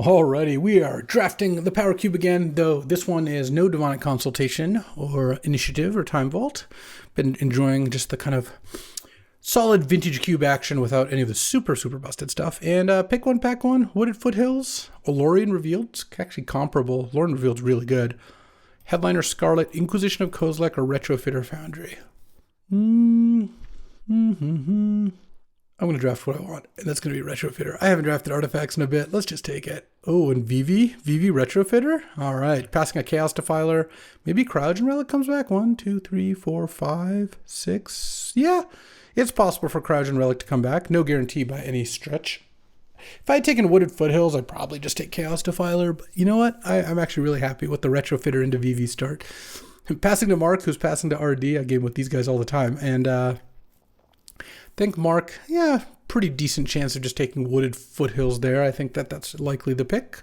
Alrighty, we are drafting the Power Cube again, though this one is no Demonic Consultation or Initiative or Time Vault. Been enjoying just the kind of solid vintage cube action without any of the super busted stuff. And pick one, pack one, Wooded Foothills, Olorian Revealed, it's actually comparable. Olorian Revealed's really good. Headliner Scarlet, Inquisition of Kozilek, or Retrofitter Foundry. I'm going to draft what I want, and that's going to be Retrofitter. I haven't drafted artifacts in a bit. Let's just take it. Oh, and Vivi Retrofitter? All right. Passing a Chaos Defiler. Maybe Cryogen Relic comes back. 1, 2, 3, 4, 5, 6. Yeah, it's possible for Cryogen Relic to come back. No guarantee by any stretch. If I had taken Wooded Foothills, I'd probably just take Chaos Defiler. But you know what? I'm actually really happy with the Retrofitter into Vivi start. Passing to Mark, who's passing to RD. I game with these guys all the time. And I think Mark, yeah, pretty decent chance of just taking Wooded Foothills there. I think that's likely the pick.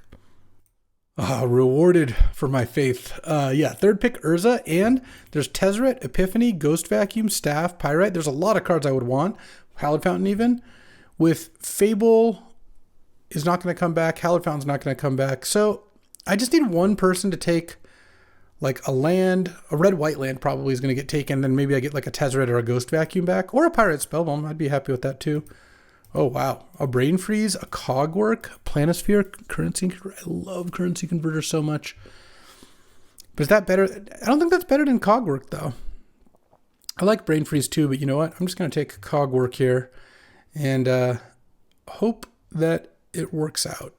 Rewarded for my faith. Yeah, third pick Urza, and there's Tezzeret, Epiphany, Ghost Vacuum, Staff, Pyrite. There's a lot of cards I would want. Hallowed Fountain even. With Fable is not going to come back. Hallowed Fountain's not going to come back. So I just need one person to take like a land, a red-white land probably is going to get taken. Then maybe I get like a Tezzeret or a Ghost Vacuum back, or a Pirate Spellbomb. I'd be happy with that too. Oh, wow. A Brain Freeze, a Cogwork, a Planisphere, Currency Converter. I love Currency Converter so much. But is that better? I don't think that's better than Cogwork, though. I like Brain Freeze too, but you know what? I'm just going to take Cogwork here and hope that it works out.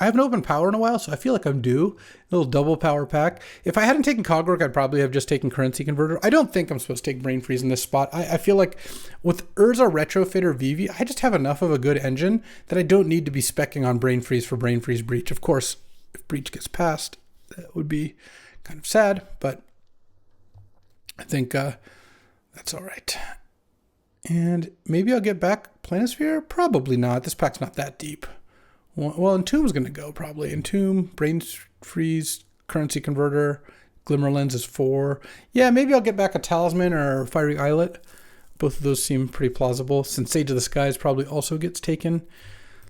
I haven't opened Power in a while, so I feel like I'm due. A little double power pack. If I hadn't taken Cogwork, I'd probably have just taken Currency Converter. I don't think I'm supposed to take Brain Freeze in this spot. I feel like with Urza, Retrofitter, Vivi, I just have enough of a good engine that I don't need to be speccing on Brain Freeze for Brain Freeze Breach. Of course, if Breach gets passed, that would be kind of sad, but I think that's all right. And maybe I'll get back Planisphere? Probably not. This pack's not that deep. Well, Entomb's going to go probably. Entomb, Brain Freeze, Currency Converter, Glimmer Lens is 4. Yeah, maybe I'll get back a Talisman or Fiery Islet. Both of those seem pretty plausible. Since Sage of the Skies probably also gets taken.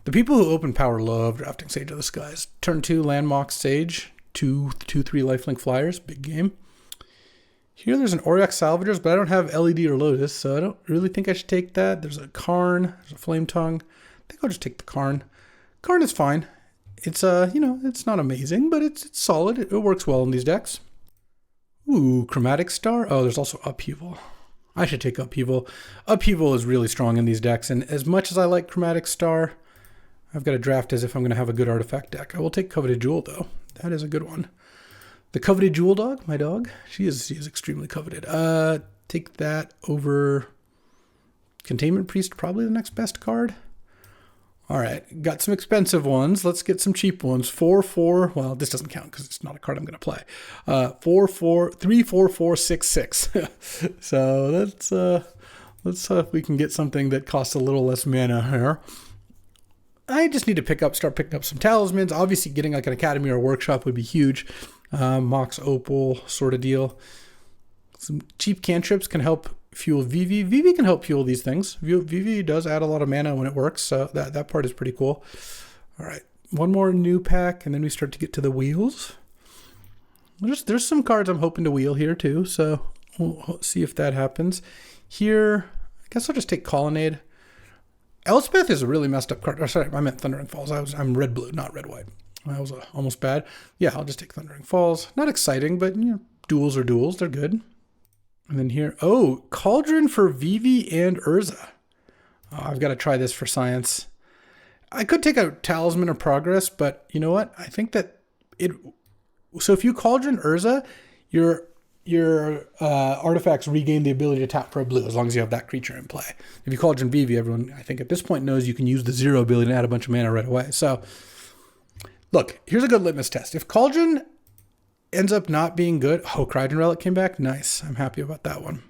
The people who open Power love drafting Sage of the Skies. Turn 2, Landmox Sage. 2/3 Lifelink Flyers. Big game. Here there's an Auriok Salvagers, but I don't have LED or Lotus, so I don't really think I should take that. There's a Karn. There's a Flame Tongue. I think I'll just take the Karn. Karn is fine. It's it's not amazing, but it's solid. It works well in these decks. Ooh, Chromatic Star. Oh, there's also Upheaval. I should take Upheaval. Upheaval is really strong in these decks, and as much as I like Chromatic Star, I've got to draft as if I'm going to have a good artifact deck. I will take Coveted Jewel, though. That is a good one. The Coveted Jewel dog, my dog, she is extremely coveted. Take that over Containment Priest, probably the next best card. All right, got some expensive ones. Let's get some cheap ones. 4/4. Well, this doesn't count because it's not a card I'm going to play. 4/4, 3, 4, 4, 6, 6. So let's see if we can get something that costs a little less mana here. I just need to start picking up some talismans. Obviously, getting like an Academy or a Workshop would be huge. Mox Opal sort of deal. Some cheap cantrips can help fuel Vivi. Vivi can help fuel these things. Vivi does add a lot of mana when it works, so that part is pretty cool. All right, one more new pack, and then we start to get to the wheels. There's some cards I'm hoping to wheel here too, so we'll see if that happens. Here, I guess I'll just take Colonnade. Elspeth is a really messed up card. Oh, sorry, I meant Thundering Falls. I'm red-blue, not red-white. That was almost bad. Yeah, I'll just take Thundering Falls. Not exciting, but duels are duels. They're good. And then here, Cauldron for Vivi and Urza. Oh, I've got to try this for science. I could take a Talisman of Progress, but you know what? I think that so if you Cauldron Urza, your artifacts regain the ability to tap for a blue as long as you have that creature in play. If you Cauldron Vivi, everyone, I think at this point knows you can use the 0 ability to add a bunch of mana right away. So look, here's a good litmus test. If Cauldron ends up not being good. Oh, Cryogen Relic came back. Nice. I'm happy about that one.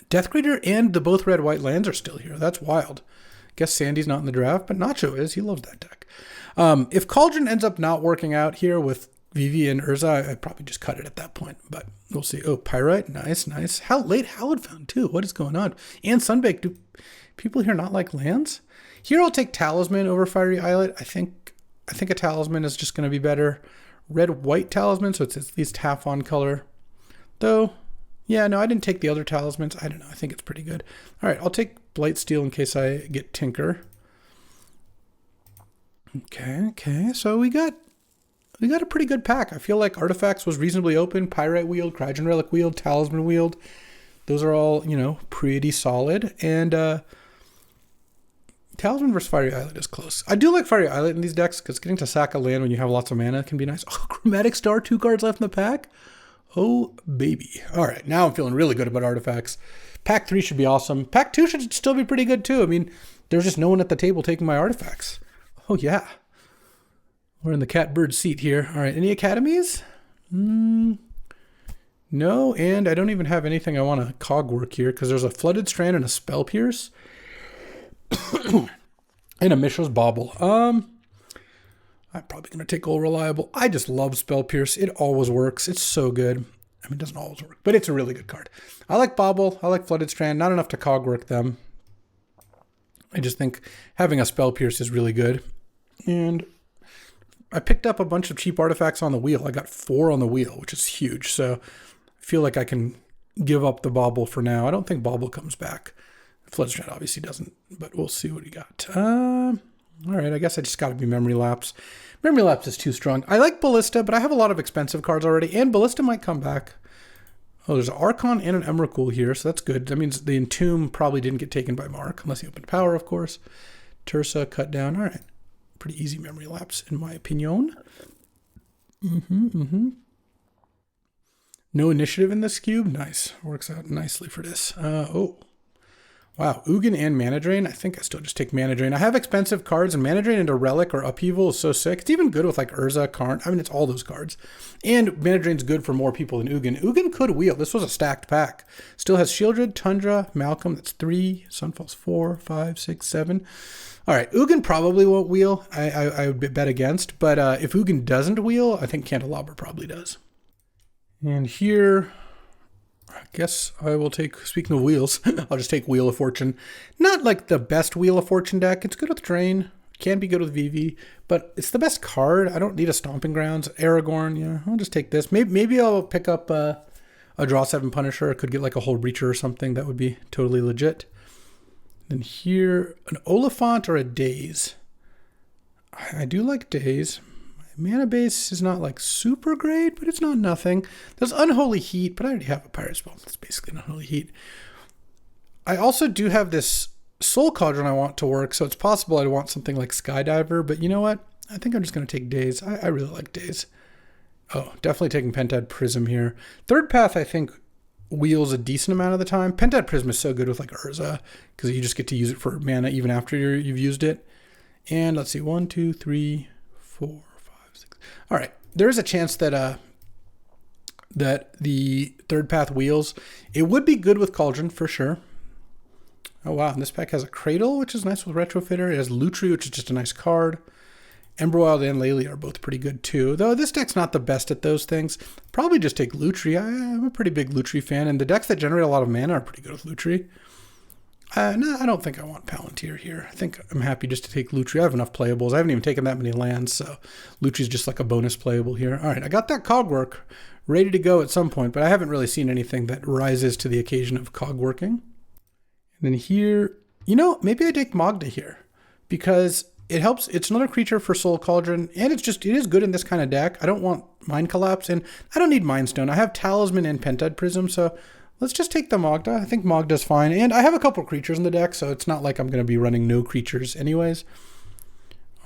Death Greeter and the both red-white lands are still here. That's wild. Guess Sandy's not in the draft, but Nacho is. He loves that deck. If Cauldron ends up not working out here with Vivi and Urza, I'd probably just cut it at that point, but we'll see. Oh, Pyrite. Nice. How late Hallowed Fountain, too. What is going on? And Sunbake. Do people here not like lands? Here I'll take Talisman over Fiery Islet. I think I think a talisman is just going to be better. Red-white talisman, so it's at least half on color. Though, yeah, no, I didn't take the other talismans. I don't know. I think it's pretty good. All right, I'll take Blightsteel in case I get Tinker. Okay. So we got a pretty good pack. I feel like Artifacts was reasonably open. Pyrite Wield, Cryogene Relic Wield, Talisman Wield. Those are all, pretty solid. And Talisman versus Fiery Islet is close. I do like Fiery Islet in these decks because getting to sack a land when you have lots of mana can be nice. Oh, Chromatic Star, 2 cards left in the pack. Oh, baby. All right, now I'm feeling really good about Artifacts. Pack 3 should be awesome. Pack 2 should still be pretty good too. I mean, there's just no one at the table taking my Artifacts. Oh, yeah. We're in the catbird seat here. All right, any academies? No, and I don't even have anything I want to cog work here because there's a Flooded Strand and a Spell Pierce. And a Mishra's Bauble. I'm probably going to take Old Reliable. I just love Spell Pierce. It always works. It's so good. I mean, it doesn't always work, but it's a really good card. I like Bauble. I like Flooded Strand. Not enough to cog work them. I just think having a Spell Pierce is really good. And I picked up a bunch of cheap artifacts on the wheel. I got 4 on the wheel, which is huge. So I feel like I can give up the Bauble for now. I don't think Bauble comes back. Flood Strand obviously doesn't, but we'll see what we got. All right, I guess I just got to be Memory Lapse. Memory Lapse is too strong. I like Ballista, but I have a lot of expensive cards already, and Ballista might come back. Oh, there's an Archon and an Emrakul here, so that's good. That means the Entomb probably didn't get taken by Mark, unless he opened Power, of course. Tersa, cut down. All right. Pretty easy Memory Lapse, in my opinion. No initiative in this cube. Nice. Works out nicely for this. Wow, Ugin and Mana Drain. I think I still just take Mana Drain. I have expensive cards, and Mana Drain into Relic or Upheaval is so sick. It's even good with like Urza, Karn. I mean, it's all those cards. And Mana Drain's good for more people than Ugin. Ugin could wheel. This was a stacked pack. Still has Shieldred, Tundra, Malcolm. That's 3. Sunfall's 4, 5, 6, 7. All right, Ugin probably won't wheel. I would bet against. But if Ugin doesn't wheel, I think Candelabra probably does. And here, I guess I will take, speaking of wheels, I'll just take Wheel of Fortune. Not like the best Wheel of Fortune deck. It's good with Drain. Can be good with VV. But it's the best card. I don't need a Stomping Grounds. Aragorn, yeah, I'll just take this. Maybe I'll pick up a Draw 7 Punisher. I could get like a whole Reacher or something. That would be totally legit. Then here, an Oliphant or a Daze. I do like Daze. Mana base is not like super great, but it's not nothing. There's Unholy Heat, but I already have a Pirate Spell. That's basically an Unholy Heat. I also do have this Soul Cauldron I want to work, so it's possible I'd want something like Skydiver, but you know what? I think I'm just going to take Daze. I really like Daze. Oh, definitely taking Pentad Prism here. Third Path, I think, wheels a decent amount of the time. Pentad Prism is so good with like Urza, because you just get to use it for mana even after you've used it. And let's see, 1, 2, 3, 4. All right, there is a chance that that the Third Path wheels. It would be good with Cauldron for sure. Oh wow, and this pack has a Cradle, which is nice with Retrofitter. It has Lutri, which is just a nice card. Emberwild and Lely are both pretty good too, though this deck's not the best at those things. Probably just take Lutri. I'm a pretty big Lutri fan, and the decks that generate a lot of mana are pretty good with Lutri. No, I don't think I want Palantir here. I think I'm happy just to take Lutri. I have enough playables. I haven't even taken that many lands, so Lutri's just like a bonus playable here. All right, I got that cog work ready to go at some point, but I haven't really seen anything that rises to the occasion of cog working. And then here, maybe I take Magda here because it helps. It's another creature for Soul Cauldron, and it is good in this kind of deck. I don't want Mind Collapse, and I don't need Mind Stone. I have Talisman and Pentad Prism, so let's just take the Magda. I think Magda's fine. And I have a couple creatures in the deck, so it's not like I'm going to be running no creatures anyways.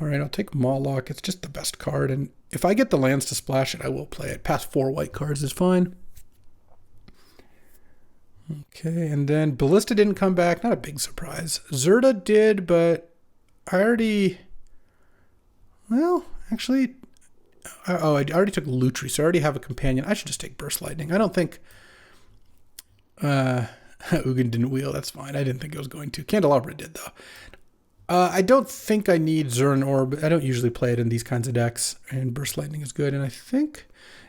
All right, I'll take Mawlock. It's just the best card. And if I get the lands to splash it, I will play it. Past 4 white cards is fine. Okay, and then Ballista didn't come back. Not a big surprise. Zerda did, but I already... Well, actually... I already took Lutri, so I already have a companion. I should just take Burst Lightning. I don't think... Ugin didn't wheel. That's fine. I didn't think it was going to. Candelabra did, though. I don't think I need Zern Orb. I don't usually play it in these kinds of decks, and Burst Lightning is good. And I think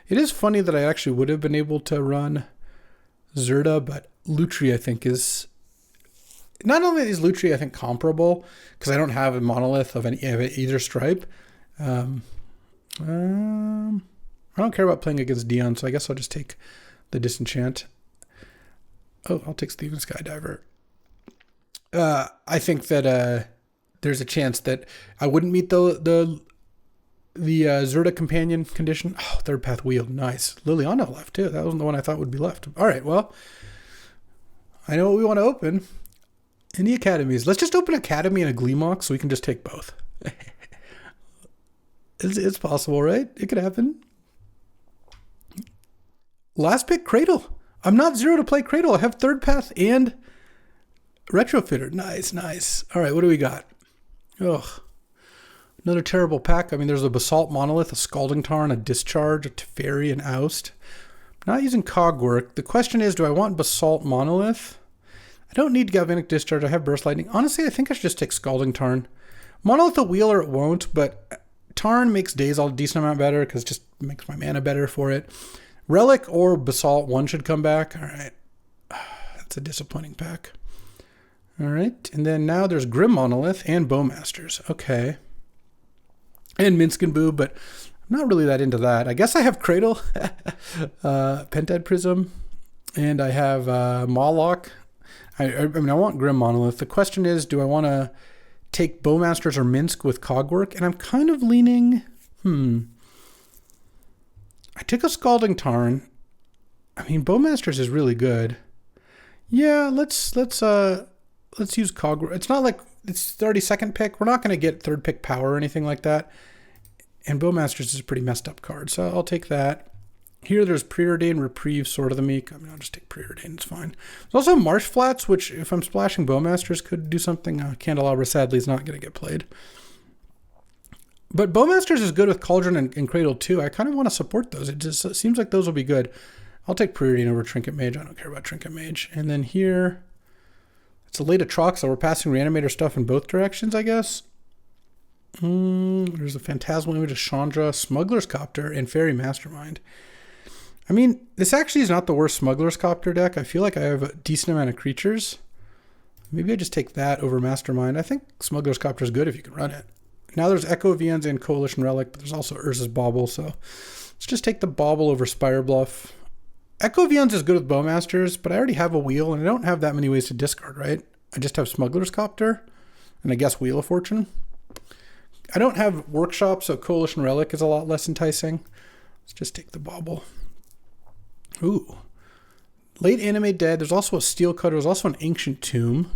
it is funny that I actually would have been able to run Zerda, but Lutri, I think, is... Not only is Lutri, I think, comparable, because I don't have a monolith of either stripe. I don't care about playing against Dion, so I guess I'll just take the Disenchant. Oh, I'll take Steven Skydiver. I think that there's a chance that I wouldn't meet the Zerta Companion condition. Oh, third path wheel. Nice. Liliana left, too. That wasn't the one I thought would be left. All right, well, I know what we want to open. Any academies. Let's just open Academy and a Gleemock so we can just take both. It's possible, right? It could happen. Last pick, Cradle. I'm not zero to play Cradle. I have third path and Retrofitter. Nice, nice. All right, what do we got? Ugh. Another terrible pack. I mean, there's a Basalt Monolith, a Scalding Tarn, a Discharge, a Teferi, and Oust. I'm not using Cogwork. The question is, do I want Basalt Monolith? I don't need Galvanic Discharge. I have Burst Lightning. Honestly, I think I should just take Scalding Tarn. Monolith will wheel or it won't, but Tarn makes Daze all a decent amount better because it just makes my mana better for it. Relic or Basalt, one should come back. All right. That's a disappointing pack. All right. And then now there's Grim Monolith and Bowmasters. Okay. And Minsk and Boo, but I'm not really that into that. I guess I have Cradle, Pentad Prism, and I have Mawlock. I mean, I want Grim Monolith. The question is, do I want to take Bowmasters or Minsk with Cogwork? And I'm kind of leaning, I took a Scalding Tarn. I mean, Bowmasters is really good. Yeah, let's use Cogwork. It's not like it's 32nd pick. We're not going to get third pick power or anything like that. And Bowmasters is a pretty messed up card, so I'll take that. Here there's Preordain, Reprieve, Sword of the Meek. I mean, I'll just take Preordain, it's fine. There's also Marsh Flats, which if I'm splashing Bowmasters could do something. Candelabra sadly is not going to get played. But Bowmasters is good with Cauldron and Cradle too. I kind of want to support those. It just seems like those will be good. I'll take Preordain over Trinket Mage. I don't care about Trinket Mage. And then here, it's a late Atrox, so we're passing Reanimator stuff in both directions, I guess. There's a Phantasmal Image of Chandra, Smuggler's Copter, and Fairy Mastermind. I mean, this actually is not the worst Smuggler's Copter deck. I feel like I have a decent amount of creatures. Maybe I just take that over Mastermind. I think Smuggler's Copter is good if you can run it. Now there's Echo Vians and Coalition Relic, but there's also Urza's Bauble, so let's just take the Bauble over Spire Bluff. Echo Vians is good with Bowmasters, but I already have a wheel, and I don't have that many ways to discard, right? I just have Smuggler's Copter, and I guess Wheel of Fortune. I don't have Workshop, so Coalition Relic is a lot less enticing. Let's just take the Bauble. Ooh. Late Animate Dead. There's also a Steel Cutter. There's also an Ancient Tomb.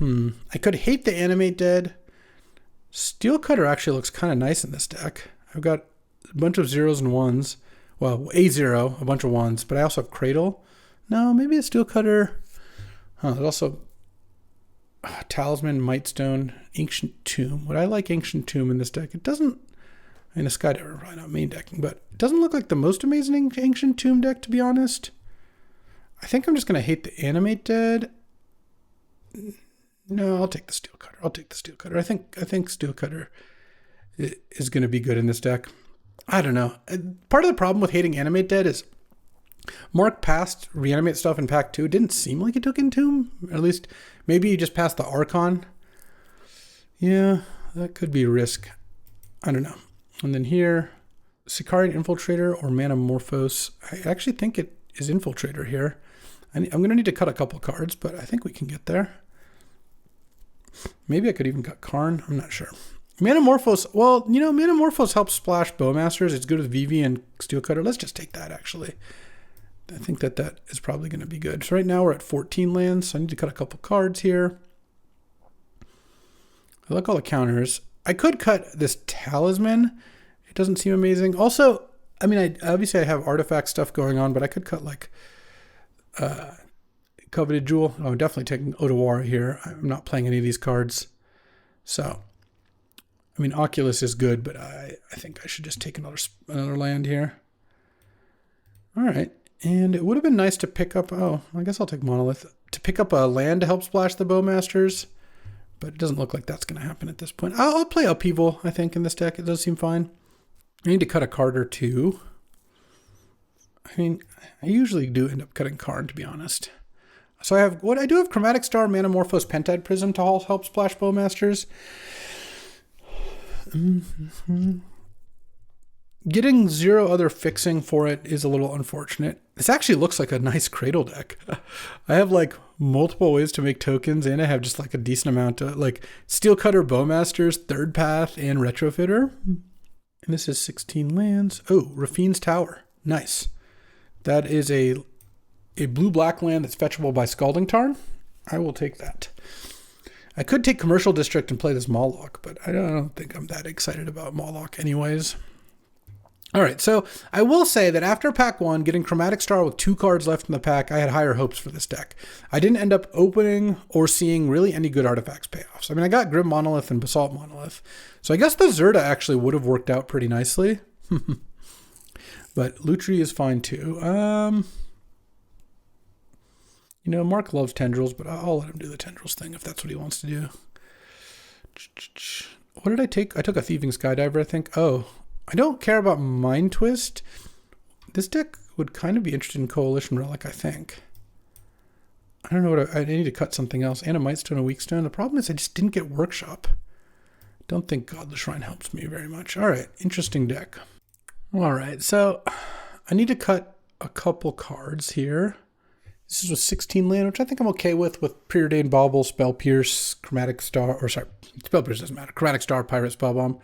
I could hate the Animate Dead. Steel Cutter actually looks kind of nice in this deck. I've got a bunch of zeros and ones. Well, a zero, a bunch of ones, but I also have Cradle. No, maybe a Steel Cutter. There's also Talisman, Mightstone, Ancient Tomb. Would I like Ancient Tomb in this deck? It doesn't. I mean, a Skydiver, probably not main decking, but it doesn't look like the most amazing Ancient Tomb deck, to be honest. I think I'm just going to hate the Animate Dead. No, I'll take the Steel Cutter. I'll take the Steel Cutter. I think Steel Cutter is going to be good in this deck. I don't know. Part of the problem with hating Animate Dead is Mark passed Reanimate stuff in Pack 2. It didn't seem like he took Entomb. At least, maybe he just passed the Archon. Yeah, that could be a risk. I don't know. And then here, Sicarian Infiltrator or Manamorphose. I actually think it is Infiltrator here. I'm going to need to cut a couple cards, but I think we can get there. Maybe I could even cut Karn. I'm not sure. Manamorphose. Well, you know, Manamorphose helps splash Bowmasters. It's good with Vivi and Steel Cutter. Let's just take that, actually. I think that is probably going to be good. So right now we're at 14 lands, so I need to cut a couple cards here. I like all the counters. I could cut this Talisman. It doesn't seem amazing. Also, I mean, obviously I have artifact stuff going on, but I could cut like Coveted Jewel. Oh, I'm definitely taking Otawara here. I'm not playing any of these cards. So, I mean, Oculus is good, but I think I should just take another land here. All right. And it would have been nice to pick up, I guess I'll take Monolith, to pick up a land to help splash the Bowmasters. But it doesn't look like that's going to happen at this point. I'll play Upheaval, I think, in this deck. It does seem fine. I need to cut a card or two. I mean, I usually do end up cutting Karn, to be honest. So I do have Chromatic Star, Manamorphose, Pentad Prism to help splash Bowmasters. Getting 0 other fixing for it is a little unfortunate. This actually looks like a nice Cradle deck. I have like multiple ways to make tokens, and I have just like a decent amount of like Steelcutter, Bowmasters, Third Path, and Retrofitter. And this is 16 lands. Oh, Rafine's Tower. Nice. That is a blue-black land that's fetchable by Scalding Tarn. I will take that. I could take Commercial District and play this Moloch, but I don't think I'm that excited about Moloch anyways. All right, so I will say that after pack 1, getting Chromatic Star with 2 cards left in the pack, I had higher hopes for this deck. I didn't end up opening or seeing really any good artifacts payoffs. I mean, I got Grim Monolith and Basalt Monolith, so I guess the Zerta actually would have worked out pretty nicely. But Lutri is fine too. You know, Mark loves tendrils, but I'll let him do the tendrils thing if that's what he wants to do. What did I take? I took a Thieving Skydiver, I think. Oh, I don't care about Mind Twist. This deck would kind of be interested in Coalition Relic, I think. I don't know what I need to cut something else. And a Mightstone, a Weakstone. The problem is I just didn't get Workshop. Don't think Godless Shrine helps me very much. All right, interesting deck. All right, so I need to cut a couple cards here. This is with 16 land, which I think I'm okay with Preordained Bauble, Spell Pierce, Chromatic Star, or sorry, Spell Pierce doesn't matter. Chromatic Star, Pirate Spellbomb.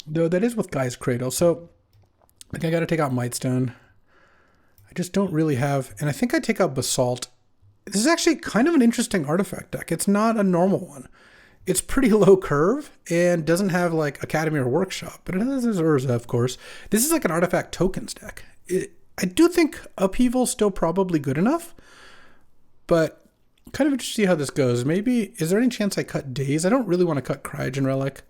Though that is with Guy's Cradle, so I think I got to take out Mightstone. I just don't really have, and I think I take out Basalt. This is actually kind of an interesting artifact deck. It's not a normal one. It's pretty low curve and doesn't have like Academy or Workshop, but it has Urza, of course. This is like an artifact tokens deck. I do think Upheaval's still probably good enough, but kind of interested to see how this goes. Maybe, is there any chance I cut Daze? I don't really want to cut Cryogen Relic.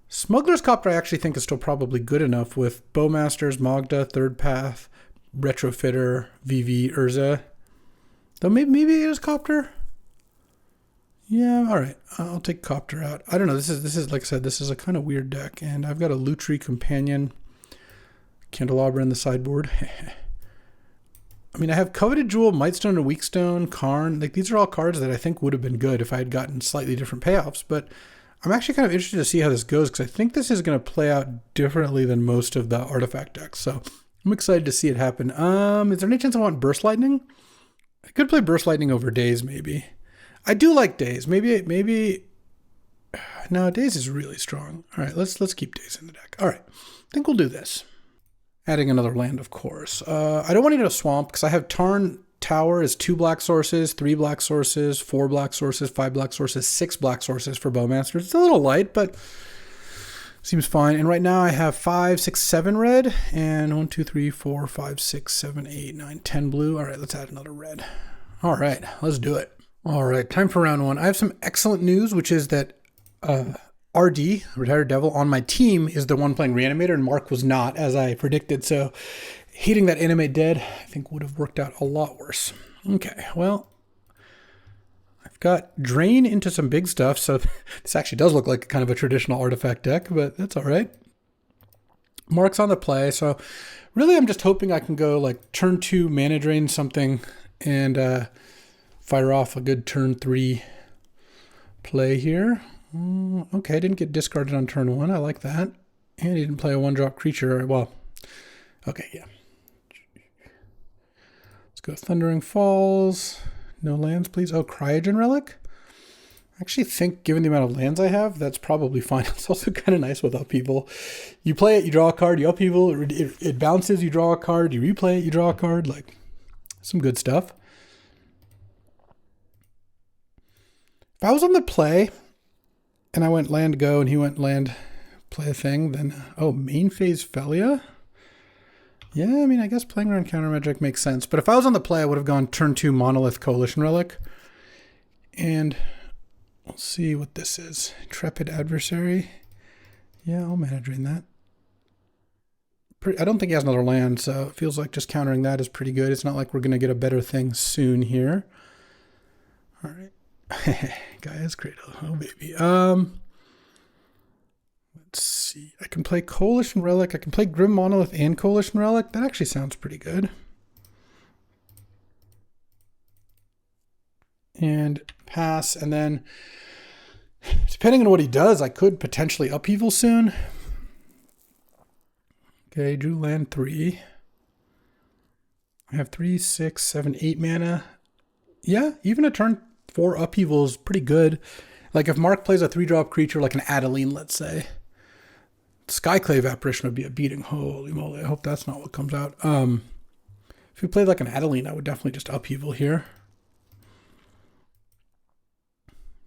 Smuggler's Copter I actually think is still probably good enough with Bowmasters, Magda, Third Path, Retrofitter, VV, Urza. Though maybe it is Copter. Yeah, all right. I'll take Copter out. I don't know. This is like I said, this is a kind of weird deck, and I've got a Lutri Companion, Candelabra in the sideboard. I mean, I have Coveted Jewel, Mightstone and Weakstone, Karn. Like, these are all cards that I think would have been good if I had gotten slightly different payoffs, but I'm actually kind of interested to see how this goes because I think this is going to play out differently than most of the artifact decks. So I'm excited to see it happen. Is there any chance I want Burst Lightning? I could play Burst Lightning over Daze, maybe. I do like Daze. Maybe. No, Daze is really strong. All right, let's keep Daze in the deck. All right, I think we'll do this. Adding another land, of course. I don't want to get a swamp because I have Tarn Tower is 2 black sources, 3 black sources, 4 black sources, 5 black sources, 6 black sources for Bowmasters. It's a little light, but seems fine. And right now I have 5, 6, 7 red, and 1, 2, 3, 4, 5, 6, 7, 8, 9, 10 blue. All right, let's add another red. All right, let's do it. All right, time for round 1. I have some excellent news, which is that RD, Retired Devil, on my team is the one playing Reanimator, and Mark was not, as I predicted. So hating that Animate Dead, I think would have worked out a lot worse. Okay, well, I've got Drain into some big stuff, so this actually does look like kind of a traditional artifact deck, but that's all right. Mark's on the play, so really I'm just hoping I can go like turn 2 mana drain something and fire off a good turn 3 play here. Okay, didn't get discarded on turn 1. I like that. And he didn't play a 1-drop creature. Well, okay, yeah. Let's go Thundering Falls. No lands, please. Oh, Cryogen Relic? I actually think, given the amount of lands I have, that's probably fine. It's also kind of nice with Upheaval. You play it, you draw a card, you Upheaval, it bounces, you draw a card, you replay it, you draw a card. Like, some good stuff. If I was on the play, and I went land go, and he went land play a thing, then, oh, main phase Felia? Yeah, I mean, I guess playing around counter magic makes sense. But if I was on the play, I would have gone turn 2 Monolith Coalition Relic. And we'll see what this is. Intrepid Adversary. Yeah, I'll mana drain that. I don't think he has another land, so it feels like just countering that is pretty good. It's not like we're going to get a better thing soon here. All right. Gaia's Cradle. Oh, baby. Let's see. I can play Coalition Relic. I can play Grim Monolith and Coalition Relic. That actually sounds pretty good. And pass. And then Depending on what he does, I could potentially upheaval soon. Okay, drew land 3. I have 3, 6, 7, 8 mana. Yeah, even a turn 4 upheaval is pretty good. Like if Mark plays a 3-drop creature like an Adeline, let's say. Skyclave Apparition would be a beating. Holy moly, I hope that's not what comes out. If we played like an Adeline, I would definitely just upheaval here.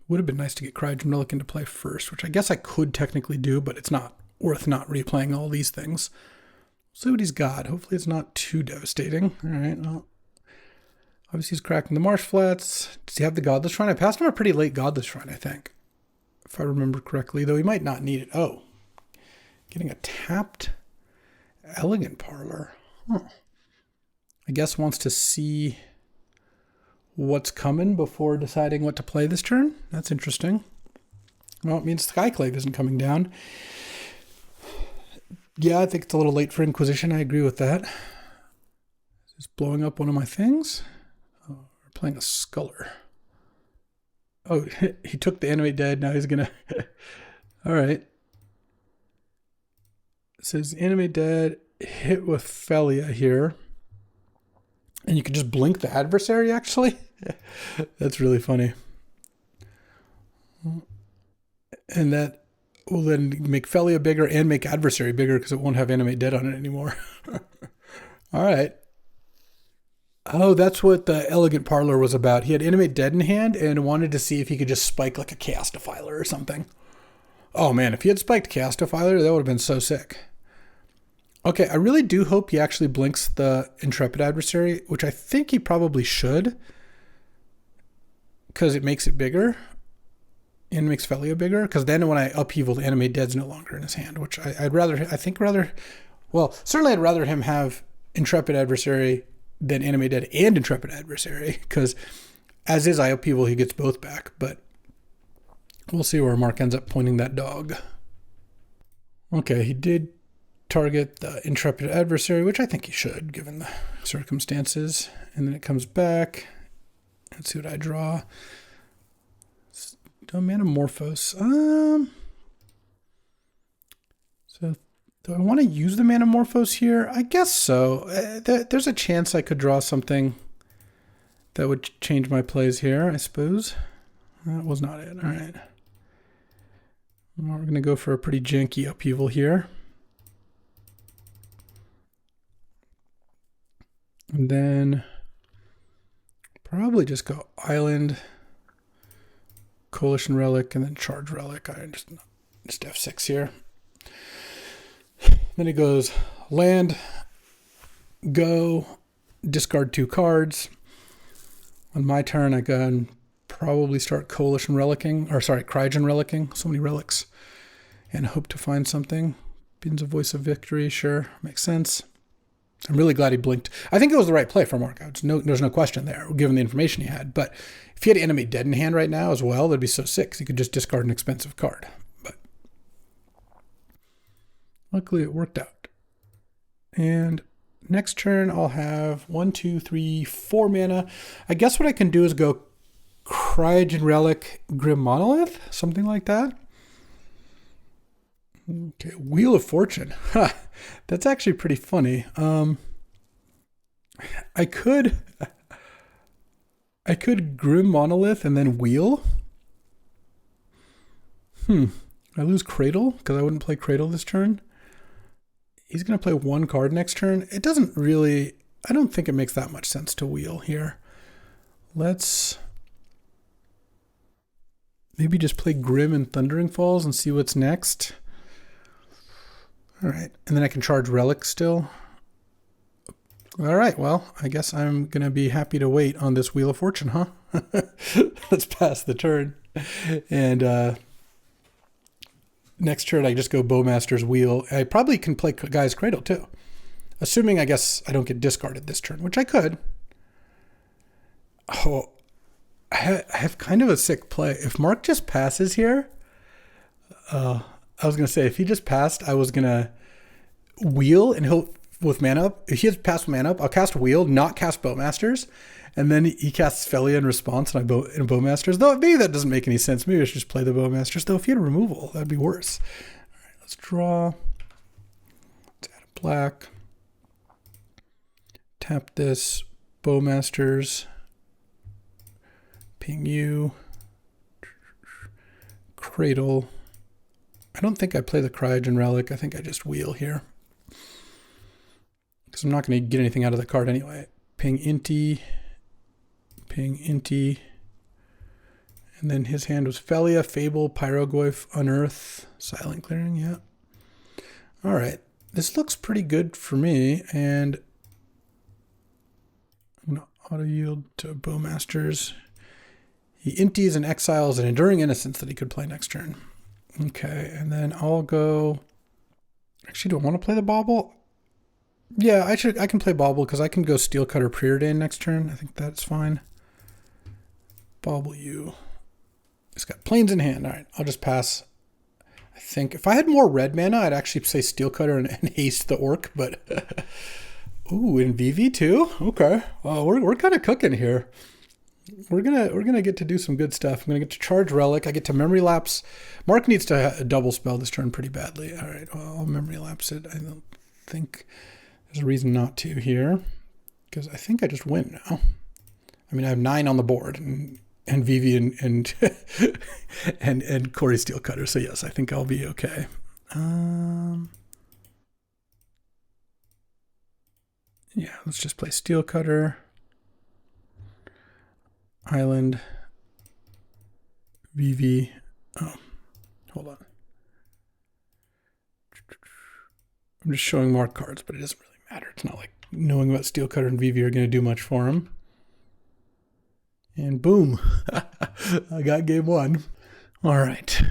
Would have been nice to get Cryogen Relic into play first, which I guess I could technically do, but it's not worth not replaying all these things. See what he's got. Hopefully it's not too devastating. All right. Well, obviously he's cracking the Marsh Flats. Does he have the Godless Shrine? I passed him a pretty late Godless Shrine, I think. If I remember correctly, though he might not need it. Oh. Getting a tapped Elegant Parlor. Huh. I guess wants to see what's coming before deciding what to play this turn. That's interesting. Well, it means Skyclave isn't coming down. Yeah, I think it's a little late for Inquisition. I agree with that. Just blowing up one of my things. Oh, we're playing a Sculler. Oh, he took the Animate Dead. Now he's going to... All right. It says Animate Dead, hit with Felia here. And you can just blink the adversary, actually. That's really funny. And that will then make Felia bigger and make adversary bigger because it won't have Animate Dead on it anymore. All right. Oh, that's what the Elegant Parlor was about. He had Animate Dead in hand and wanted to see if he could just spike like a Chaos Defiler or something. Oh man, if he had spiked Chaos Defiler, that would have been so sick. Okay, I really do hope he actually blinks the Intrepid Adversary, which I think he probably should, because it makes it bigger and makes Felia bigger. Because then when I upheaval, the Animate Dead's no longer in his hand, which I'd rather, well, certainly I'd rather him have Intrepid Adversary than Animate Dead and Intrepid Adversary, because as is I upheaval, he gets both back, but we'll see where Mark ends up pointing that dog. Okay, he did target the Intrepid Adversary, which I think he should, given the circumstances. And then it comes back. Let's see what I draw. Manamorphose. So do I want to use the Manamorphose here? I guess so. There's a chance I could draw something that would change my plays here, I suppose. That was not it. All right. Well, we're going to go for a pretty janky upheaval here. And then probably just go Island, Coalition Relic, and then Charge Relic. I just F6 here. Then it goes land, go, discard 2 cards. On my turn, I can probably start Coalition Relicking, or sorry, Cryogen Relicking. So many relics. And hope to find something. Pins a Voice of Victory, sure, makes sense. I'm really glad he blinked. I think it was the right play for Mark. There's no question there, given the information he had. But if he had Animate Dead in hand right now as well, that'd be so sick. He could just discard an expensive card. But luckily it worked out. And next turn I'll have 1, 2, 3, 4 mana. I guess what I can do is go Cryogen Relic, Grim Monolith, something like that. Okay, Wheel of Fortune. That's actually pretty funny. I could Grim Monolith and then Wheel. I lose Cradle because I wouldn't play Cradle this turn. He's going to play 1 card next turn. It doesn't really, I don't think it makes that much sense to Wheel here. Let's maybe just play Grim and Thundering Falls and see what's next. All right, and then I can charge Relic still. All right, well, I guess I'm going to be happy to wait on this Wheel of Fortune, huh? Let's pass the turn. And next turn, I just go Bowmaster's Wheel. I probably can play Guy's Cradle, too. Assuming, I guess, I don't get discarded this turn, which I could. Oh, I have kind of a sick play. If Mark just passes here... I was going to say, if he just passed, I was going to Wheel and he'll with mana up. If he has passed mana up, I'll cast Wheel, not cast Bowmasters, And then he casts Felia in response, and in Bowmasters. Though maybe that doesn't make any sense. Maybe I should just play the Bowmasters. Though if he had removal, that'd be worse. All right, let's draw. Let's add a black. Tap this. Bowmasters. Ping you. Cradle. I don't think I play the Cryogen Relic. I think I just wheel here. Because I'm not going to get anything out of the card anyway. Ping Inti. Ping Inti. And then his hand was Felia, Fable, Pyrogoyf, Unearth, Silent Clearing, yeah. All right. This looks pretty good for me. And I'm going to auto-yield to Bowmasters. He Inties and exiles an Enduring Innocence that he could play next turn. Okay, and then I'll go... Actually, do I want to play the Bauble? Yeah, I can play Bauble because I can go Steel Cutter Preordain next turn. I think that's fine. Bauble you. It's got Plains in hand. All right, I'll just pass. I think if I had more red mana, I'd actually say Steel Cutter and haste the Orc, but... Ooh, in VV too? Okay. We're kind of cooking here. We're gonna get to do some good stuff. I'm gonna get to charge Relic. I get to Memory Lapse. Mark needs to double spell this turn pretty badly. All right, well, I'll Memory Lapse it. I don't think there's a reason not to here, because I think I just win now. I mean, I have 9 on the board, and Vivi and and Corey Steel Cutter. So yes, I think I'll be okay. Yeah, let's just play Steel Cutter. Island, VV. Oh, hold on. I'm just showing Mark cards, but it doesn't really matter. It's not like knowing about Steel Cutter and VV are going to do much for him. And boom, I got game 1. All right.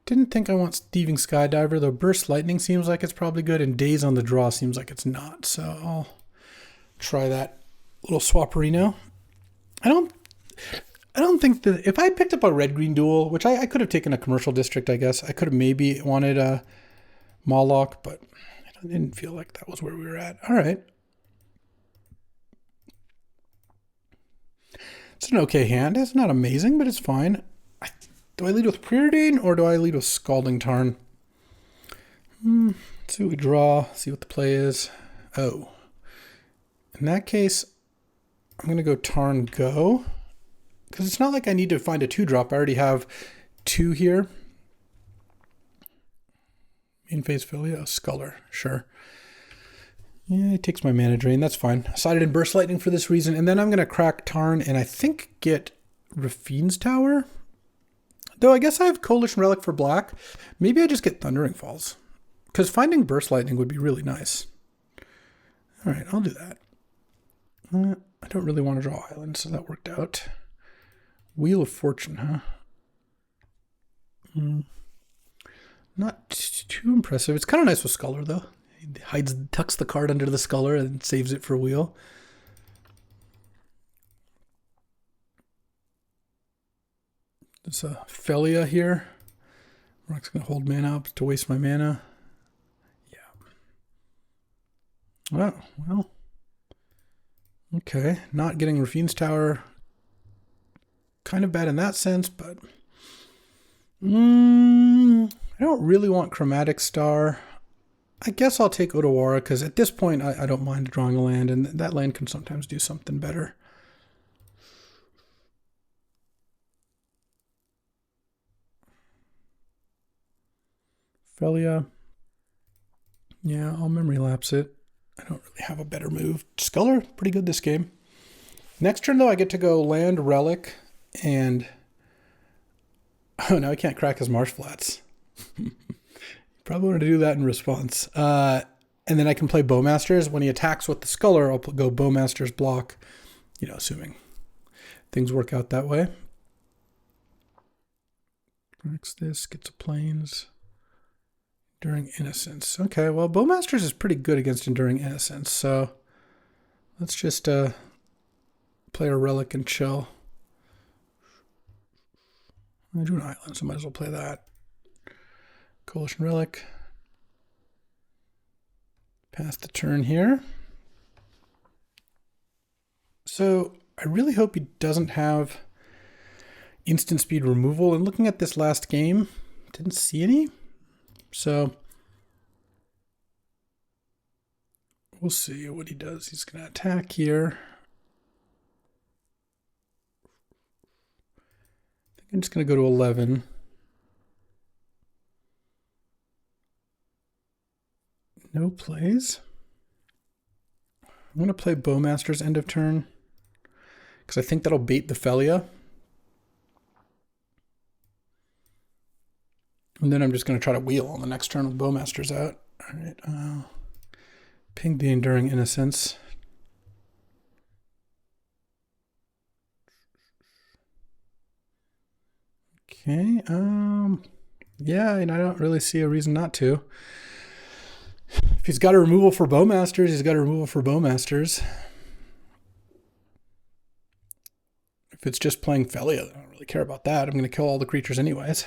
Didn't think I want Thieving Skydiver, though Burst Lightning seems like it's probably good, and Daze on the Draw seems like it's not. So I'll try that. Little Swapperino. I don't think that if I picked up a red-green duel, which I could have taken a commercial district, I guess. I could have maybe wanted a Moloch, but I didn't feel like that was where we were at. All right. It's an okay hand. It's not amazing, but it's fine. Do I lead with Preordain or do I lead with Scalding Tarn? Let's see what we draw, see what the play is. Oh. In that case, I'm going to go Tarn Go, because it's not like I need to find a 2-drop. I already have 2 here. In phase Filia, Sculler, sure. Yeah, it takes my mana drain. That's fine. I sided in Burst Lightning for this reason, and then I'm going to crack Tarn and I think get Rafine's Tower. Though I guess I have Coalition Relic for black. Maybe I just get Thundering Falls, because finding Burst Lightning would be really nice. All right, I'll do that. I don't really want to draw Island, so that worked out. Wheel of Fortune, huh? Not too impressive. It's kind of nice with Sculler, though. He tucks the card under the Sculler and saves it for Wheel. There's a Felia here. Rock's going to hold mana up to waste my mana. Yeah. Well. Okay, not getting Rafine's Tower, kind of bad in that sense, but I don't really want Chromatic Star. I guess I'll take Otawara, because at this point I don't mind drawing a land, and that land can sometimes do something better. Felia. Yeah, I'll Memory Lapse it. I don't really have a better move. Sculler, pretty good this game. Next turn, though, I get to go land Relic, and... Oh, now I can't crack his Marsh Flats. Probably wanted to do that in response. And then I can play Bowmasters. When he attacks with the Sculler, I'll go Bowmasters block, assuming things work out that way. Cracks this, gets a Plains. Enduring Innocence. Okay, well, Bowmasters is pretty good against Enduring Innocence, so let's just play a Relic and chill. I drew an Island, so I might as well play that. Coalition Relic. Pass the turn here. So I really hope he doesn't have instant speed removal. And looking at this last game, didn't see any. So we'll see what he does. He's going to attack here. I think I'm just going to go to 11. No plays. I'm going to play Bowmaster's end of turn because I think that'll bait the Felia. And then I'm just going to try to wheel on the next turn with Bowmaster's out. All right. Ping the Enduring Innocence. Okay. Yeah, and I don't really see a reason not to. If he's got a removal for Bowmasters, he's got a removal for Bowmasters. If it's just playing Felia, I don't really care about that. I'm going to kill all the creatures anyways.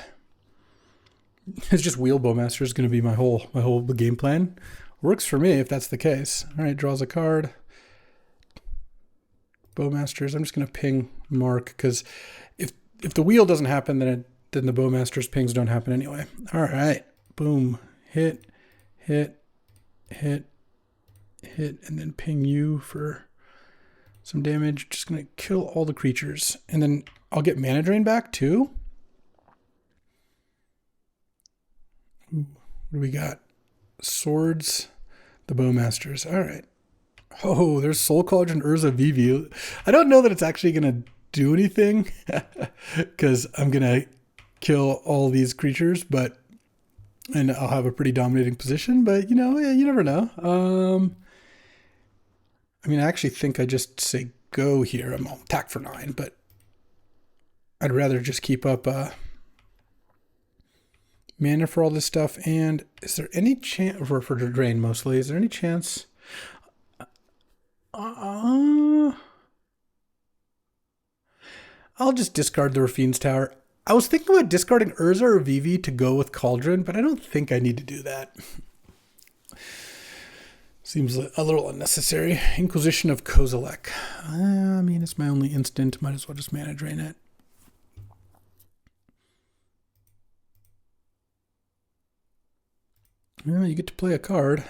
It's just wheel Bowmaster is going to be my whole game plan. Works for me if that's the case. All right, draws a card. Bowmasters. I'm just going to ping Mark because if the wheel doesn't happen, then the Bowmasters pings don't happen anyway. All right, boom, hit, and then ping you for some damage. Just going to kill all the creatures, and then I'll get Mana Drain back too. Ooh, what do we got? Swords, the Bowmasters. All right. Oh, there's Soul Cauldron Urza VV. I don't know that it's actually going to do anything because I'm going to kill all these creatures, and I'll have a pretty dominating position, but you never know. I mean, I actually think I just say go here. I'm on attack for 9, but I'd rather just keep up mana for all this stuff. And is there any chance for drain mostly? Is there any chance? I'll just discard the Rafine's Tower. I was thinking about discarding Urza or Vivi to go with Cauldron, but I don't think I need to do that. Seems a little unnecessary. Inquisition of Kozilek. I mean, it's my only instant. Might as well just Mana Drain it. Well, you get to play a card.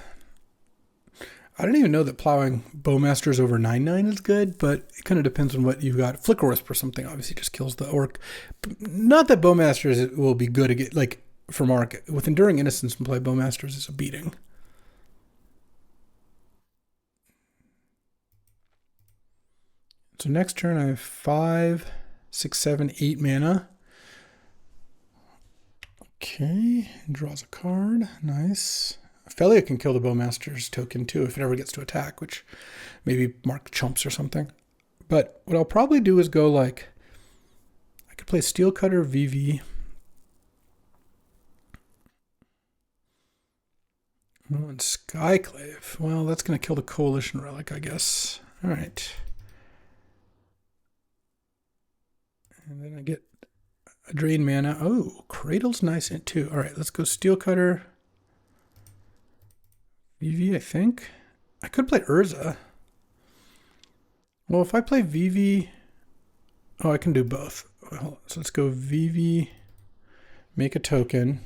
I don't even know that plowing Bowmasters over 9/9 is good, but it kind of depends on what you've got. Flicker Wisp or something obviously just kills the orc. Not that Bowmasters will be good again, like for Mark. With Enduring Innocence and play Bowmasters is a beating. So next turn I have 5, 6, 7, 8 mana. Okay, draws a card. Nice. Felia can kill the Bowmaster's token too if it ever gets to attack, which maybe Mark chumps or something. But what I'll probably do is go like, I could play Steel Cutter VV. Oh, and Skyclave. Well, that's going to kill the Coalition Relic, I guess. All right. And then I get a drain mana. Oh, Cradle's nice too. All right, let's go Steel Cutter. VV, I think. I could play Urza. Well, if I play VV... Oh, I can do both. So let's go VV, make a token,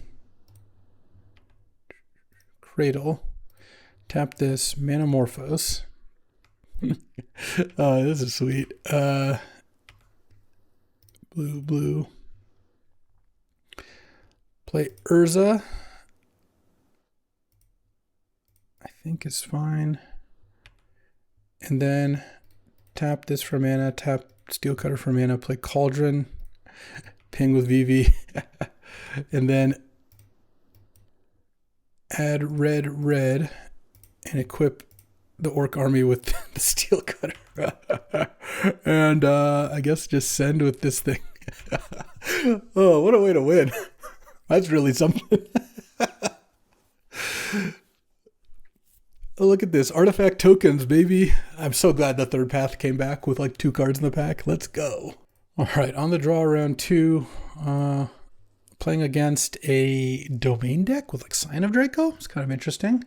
Cradle, tap this, Manamorphose. Oh, this is sweet. Blue. Play Urza. I think is fine. And then tap this for mana, tap Steel Cutter for mana, play Cauldron, ping with VV, and then add red, and equip the Orc army with the Steel Cutter. And I guess just send with this thing. Oh, what a way to win. That's really something. Oh, look at this. Artifact tokens, baby. I'm so glad the third path came back with like 2 cards in the pack. Let's go. All right, on the draw round 2, playing against a domain deck with like Sign of Draco. It's kind of interesting.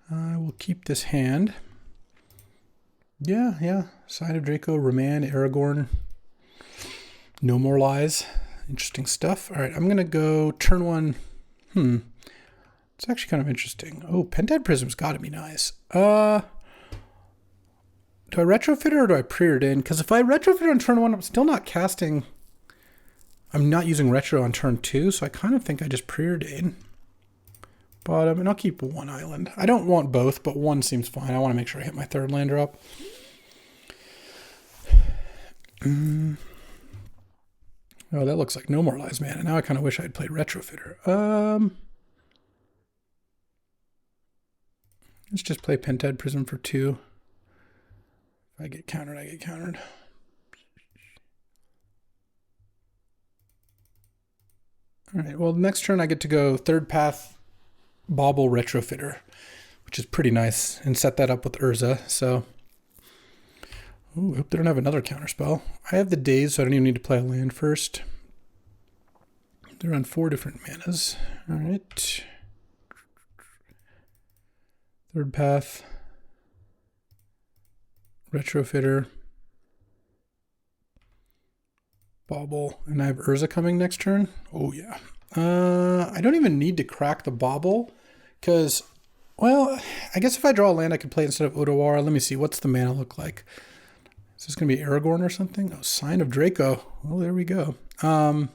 I will keep this hand. Yeah, yeah. Sign of Draco, Roman, Aragorn. No More Lies. Interesting stuff. All right, I'm going to go turn one. It's actually kind of interesting. Oh, Pentad Prism's got to be nice. Do I retrofit it or do I preordain? Because if I retrofit on turn one, I'm still not casting. I'm not using retro on turn two, so I kind of think I just preordain. Bottom, and I'll keep one island. I don't want both, but one seems fine. I want to make sure I hit my third land drop. Oh, that looks like No More Lies, man. And now I kind of wish I had played Retrofitter. Let's just play Pentad Prism for 2. If I get countered, I get countered. All right, well, next turn I get to go third path Bauble Retrofitter, which is pretty nice, and set that up with Urza, so... Ooh, I hope they don't have another counterspell. I have the Daze, so I don't even need to play a land first. They're on 4 different manas. All right. Third path. Retrofitter. Bauble. And I have Urza coming next turn. Oh, yeah. I don't even need to crack the Bauble, because, well, I guess if I draw a land, I could play instead of Otawara. Let me see. What's the mana look like? Is this going to be Aragorn or something? Oh, Sign of Draco. Well, there we go. I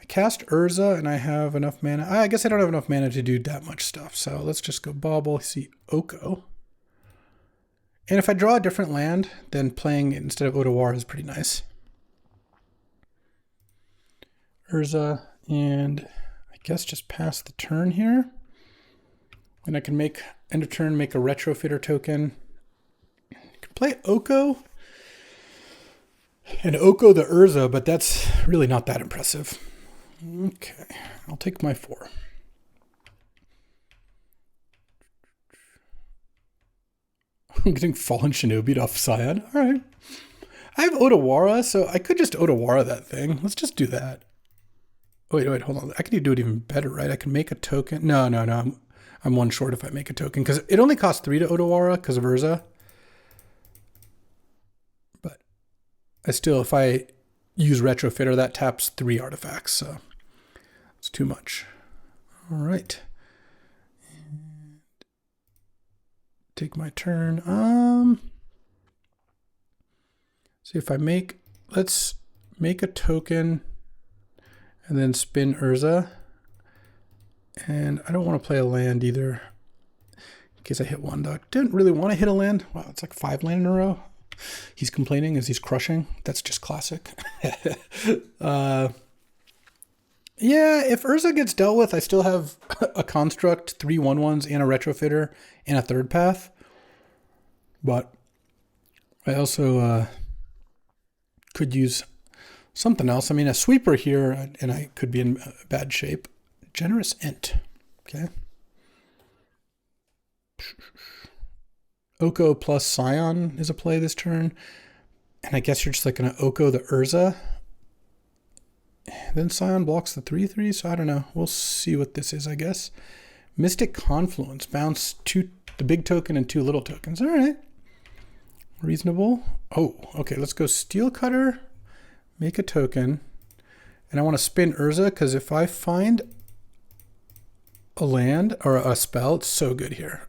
cast Urza, and I have enough mana. I guess I don't have enough mana to do that much stuff. So let's just go Bauble, see Oko. And if I draw a different land, then playing it instead of Otawara is pretty nice. Urza, and I guess just pass the turn here. And I can make, end of turn, make a Retrofitter token. Play Oko and Oko the Urza, but that's really not that impressive. Okay, I'll take my 4. I'm getting Fallen Shinobi off Scion. All right. I have Otawara, so I could just Otawara that thing. Let's just do that. Wait, hold on. I could do it even better, right? I can make a token. No. I'm one short if I make a token, because it only costs 3 to Otawara because of Urza. I still, if I use Retrofitter, that taps 3 artifacts, so it's too much. All right. And take my turn. See if I make, let's make a token and then spin Urza. And I don't want to play a land either, in case I hit one. Though I didn't really want to hit a land. Wow, it's like 5 land in a row. He's complaining as he's crushing. That's just classic. Yeah, if Urza gets dealt with, I still have a construct, 3 1/1s, and a Retrofitter, and a third path. But I also could use something else. I mean, a sweeper here, and I could be in bad shape. Generous Int. Okay. Oko plus Scion is a play this turn. And I guess you're just like going to Oko the Urza. Then Scion blocks the 3/3, so I don't know. We'll see what this is, I guess. Mystic Confluence. Bounce 2, the big token and 2 little tokens. All right. Reasonable. Oh, okay. Let's go Steel Cutter. Make a token. And I want to spin Urza, because if I find a land or a spell, it's so good here.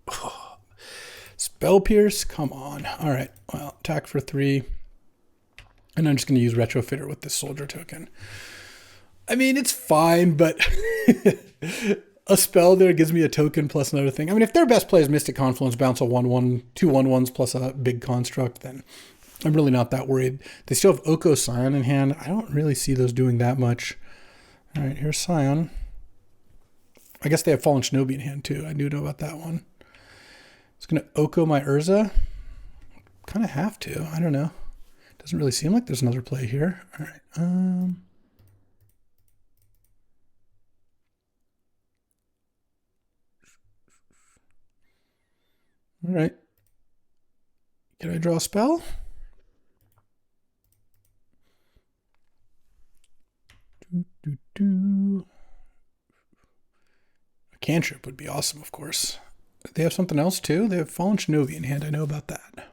Oh. Spell Pierce, come on. All right, well, attack for 3. And I'm just going to use Retrofitter with this soldier token. I mean, it's fine, but a spell there gives me a token plus another thing. I mean, if their best play is Mystic Confluence, bounce a 1/1, 2 1/1s plus a big construct, then I'm really not that worried. They still have Oko Scion in hand. I don't really see those doing that much. All right, here's Scion. I guess they have Fallen Shinobi in hand too. I do know about that one. It's going to Oko my Urza. Kind of have to. I don't know. Doesn't really seem like there's another play here. All right. All right. Can I draw a spell? A cantrip would be awesome, of course. They have something else too? They have Fallen Shinobi in hand. I know about that.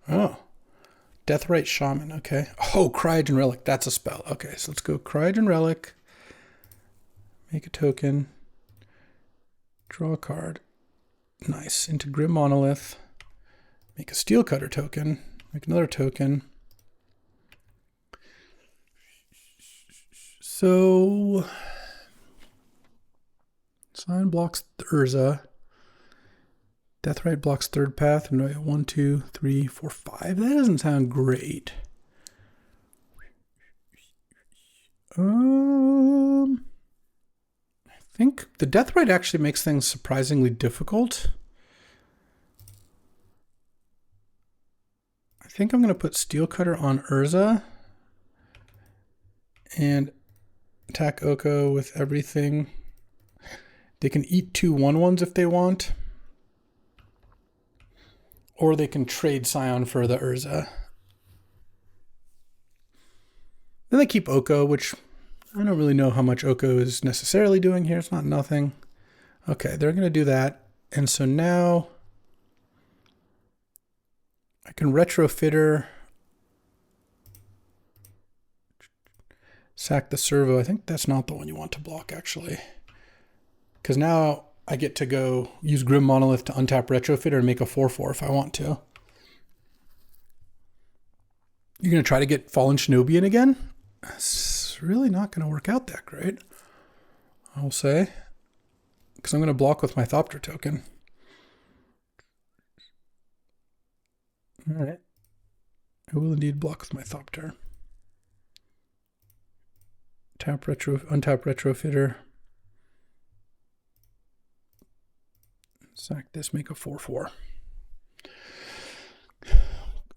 Oh. Deathrite Shaman. Okay. Oh, Cryogen Relic. That's a spell. Okay, so let's go Cryogen Relic. Make a token. Draw a card. Nice. Into Grim Monolith. Make a Steel Cutter token. Make another token. So Sign blocks Urza. Deathrite blocks third path. No, 1, 2, 3, 4, 5. That doesn't sound great. I think the Deathrite actually makes things surprisingly difficult. I think I'm going to put Steel Cutter on Urza and attack Oko with everything. They can eat 2 1/1s if they want. Or they can trade Scion for the Urza. Then they keep Oko, which I don't really know how much Oko is necessarily doing here. It's not nothing. Okay, they're going to do that. And so now I can Retrofitter, sack the Servo. I think that's not the one you want to block, actually. Because now I get to go use Grim Monolith to untap Retrofitter and make a 4/4 if I want to. You're going to try to get Fallen Shinobi in again? It's really not going to work out that great, I'll say. Because I'm going to block with my Thopter token. Alright. I will indeed block with my Thopter. Untap Retrofitter. Sack this, make a 4/4.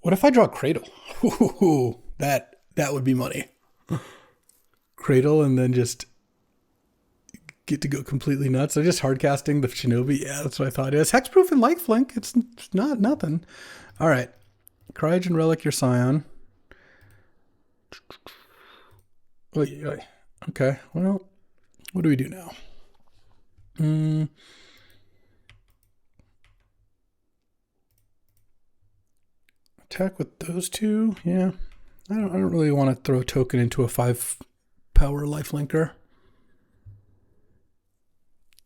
What if I draw Cradle? Ooh, that would be money. Cradle and then just get to go completely nuts. So just hardcasting the Shinobi. Yeah, that's what I thought. It's hexproof and lifelink. It's not nothing. All right. Cryogen Relic your Scion. Okay, well, what do we do now? Attack with those two. Yeah, I don't really want to throw a token into a 5-power lifelinker.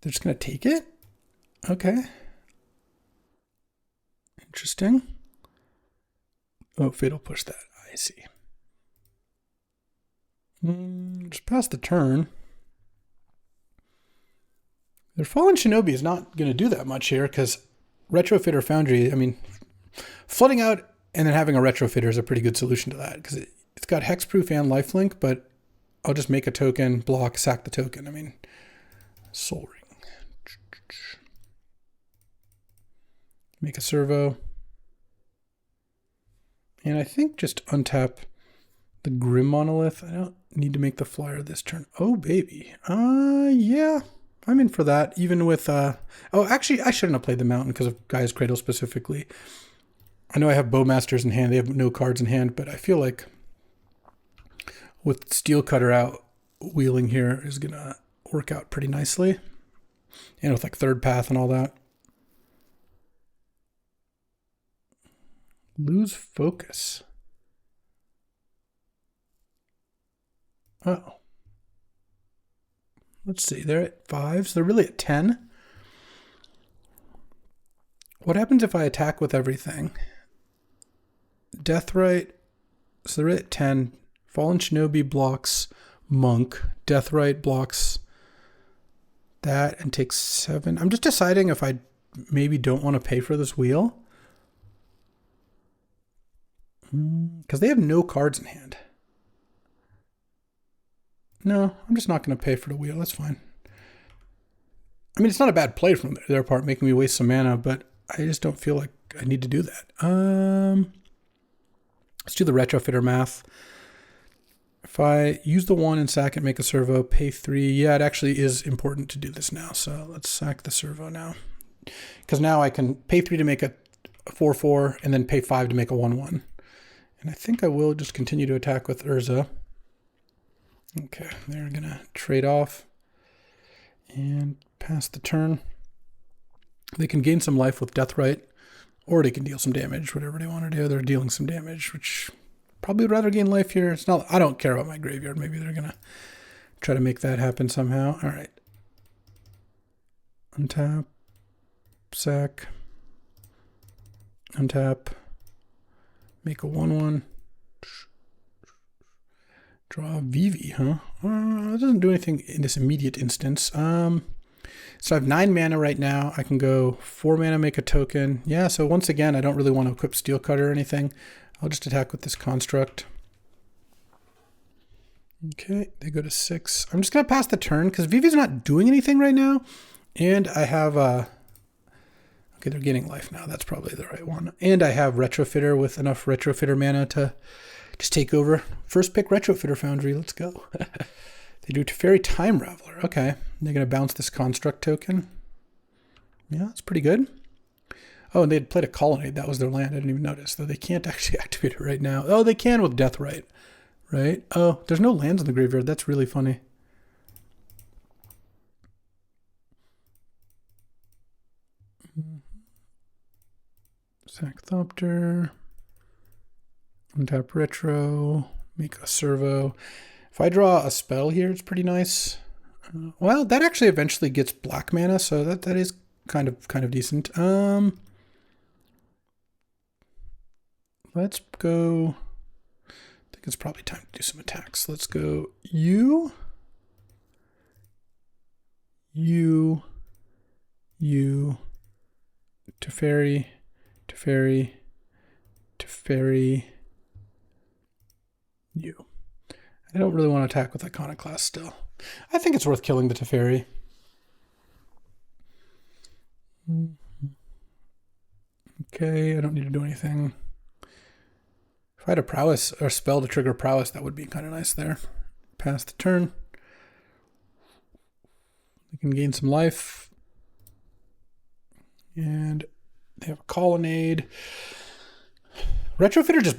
They're just gonna take it. Okay. Interesting. Oh, Fatal Push that. I see. Just pass the turn. Their Fallen Shinobi is not going to do that much here because Retrofitter Foundry, I mean, flooding out and then having a Retrofitter is a pretty good solution to that because it's got hexproof and lifelink, but I'll just make a token, block, sack the token. I mean, Soul Ring. Make a Servo. And I think just untap the Grim Monolith. I don't need to make the flyer this turn. Oh, baby. Yeah, I'm in for that. Even with, oh, actually, I shouldn't have played the Mountain because of Gaia's Cradle specifically. I know I have Bowmasters in hand. They have no cards in hand, but I feel like with Steel Cutter out, wheeling here is going to work out pretty nicely. And with like third path and all that. Lose focus. Oh. Let's see. They're at 5, so they're really at 10. What happens if I attack with everything? Deathrite. So they're at 10. Fallen Shinobi blocks Monk. Deathrite blocks that and takes 7. I'm just deciding if I maybe don't want to pay for this wheel. Because they have no cards in hand. No, I'm just not going to pay for the wheel. That's fine. I mean, it's not a bad play from their part, making me waste some mana, but I just don't feel like I need to do that. Let's do the Retrofitter math. If I use the 1 and sack it, make a Servo, pay 3. Yeah, it actually is important to do this now. So let's sack the Servo now. Because now I can pay 3 to make a 4/4 and then pay 5 to make a 1/1. And I think I will just continue to attack with Urza. Okay, they're going to trade off and pass the turn. They can gain some life with Deathrite, or they can deal some damage, whatever they want to do. They're dealing some damage, which probably would rather gain life here. It's not. I don't care about my graveyard. Maybe they're gonna try to make that happen somehow. All right. Untap. Sack. Untap. Make a 1/1. Draw Vivi, huh? It doesn't do anything in this immediate instance. So I have 9 mana right now. I can go 4 mana, make a token. Yeah, so once again, I don't really want to equip Steel Cutter or anything. I'll just attack with this construct. Okay, they go to 6. I'm just going to pass the turn because Vivi's not doing anything right now. And I have... okay, they're getting life now. That's probably the right one. And I have Retrofitter with enough Retrofitter mana to just take over. First pick Retrofitter Foundry. Let's go. They do Teferi Time Raveler. Okay. They're going to bounce this construct token. Yeah, that's pretty good. Oh, and they had played a Colonnade. That was their land. I didn't even notice. Though they can't actually activate it right now. Oh, they can with Deathrite. Right? Oh, there's no lands in the graveyard. That's really funny. Sack Thopter. Untap Retro. Make a Servo. If I draw a spell here, it's pretty nice. Well, that actually eventually gets black mana, so that is kind of decent. Let's go. I think it's probably time to do some attacks. Let's go you, Teferi, you. I don't really want to attack with Iconoclast still. I think it's worth killing the Teferi. Okay, I don't need to do anything. If I had a prowess or spell to trigger prowess, that would be kind of nice there. Pass the turn. They can gain some life. And they have a Colonnade. Retrofitter just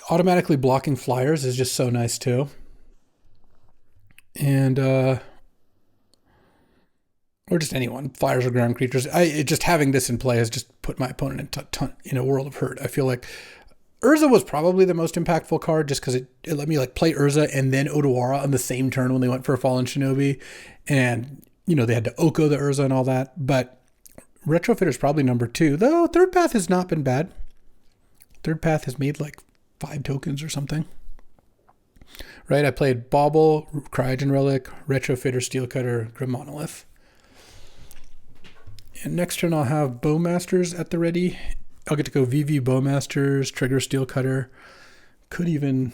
automatically blocking flyers is just so nice too. And or just anyone, flyers or ground creatures. Just having this in play has just put my opponent in a world of hurt. I feel like Urza was probably the most impactful card just because it let me like play Urza and then Odawara on the same turn when they went for a Fallen Shinobi. And, you know, they had to Oko the Urza and all that. But Retrofitter is probably number 2, though Third Path has not been bad. Third Path has made like 5 tokens or something. Right, I played Bauble, Cryogen Relic, Retrofitter, Steel Cutter, Grim Monolith. And next turn I'll have Bowmasters at the ready. I'll get to go VV Bowmasters, trigger Steel Cutter. Could even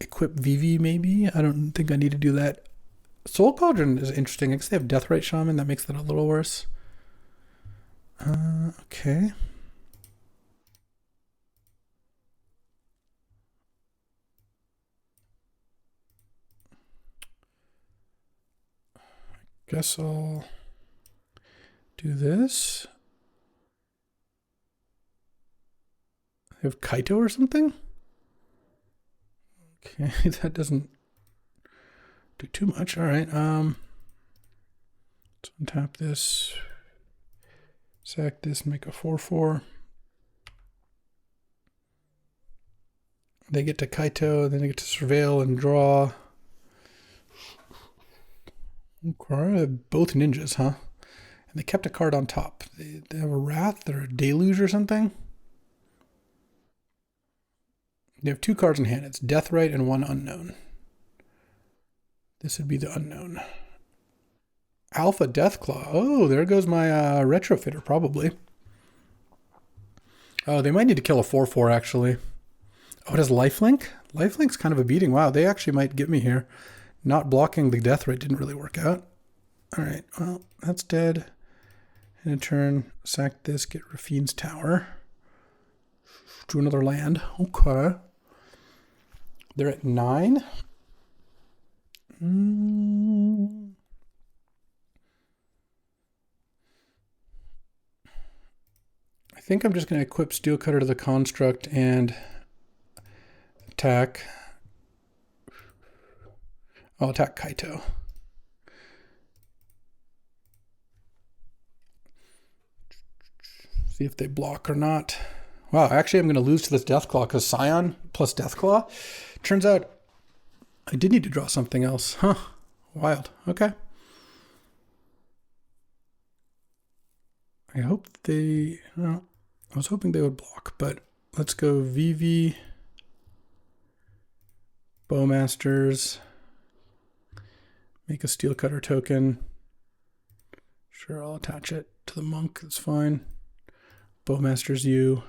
equip VV maybe. I don't think I need to do that. Soul Cauldron is interesting. I guess they have Deathrite Shaman. That makes that a little worse. Okay. Guess I'll do this. I have Kaito or something? Okay, that doesn't do too much. All right. Let's untap this. Sack this, make a 4/4. They get to Kaito, then they get to Surveil and draw. Okay, both ninjas, huh? And they kept a card on top. They have a Wrath or a Deluge or something. They have 2 cards in hand. It's Deathrite and 1 unknown. This would be the unknown. Alpha Deathclaw. Oh, there goes my Retrofitter, probably. Oh, they might need to kill a 4/4, actually. Oh, it has Lifelink? Lifelink's kind of a beating. Wow, they actually might get me here. Not blocking the Deathrite didn't really work out. All right, well, that's dead. In a turn, sack this, get Rafine's Tower. Do another land. Okay. They're at 9. I think I'm just going to equip Steel Cutter to the construct and attack. I'll attack Kaito. See if they block or not. Wow, actually I'm going to lose to this Deathclaw because Scion plus Deathclaw. Turns out I did need to draw something else. Huh. Wild. Okay. I hope they... Well, I was hoping they would block, but let's go VV... Bowmasters, make a steel cutter token. Sure, I'll attach it to the monk, that's fine. Bowmasters U,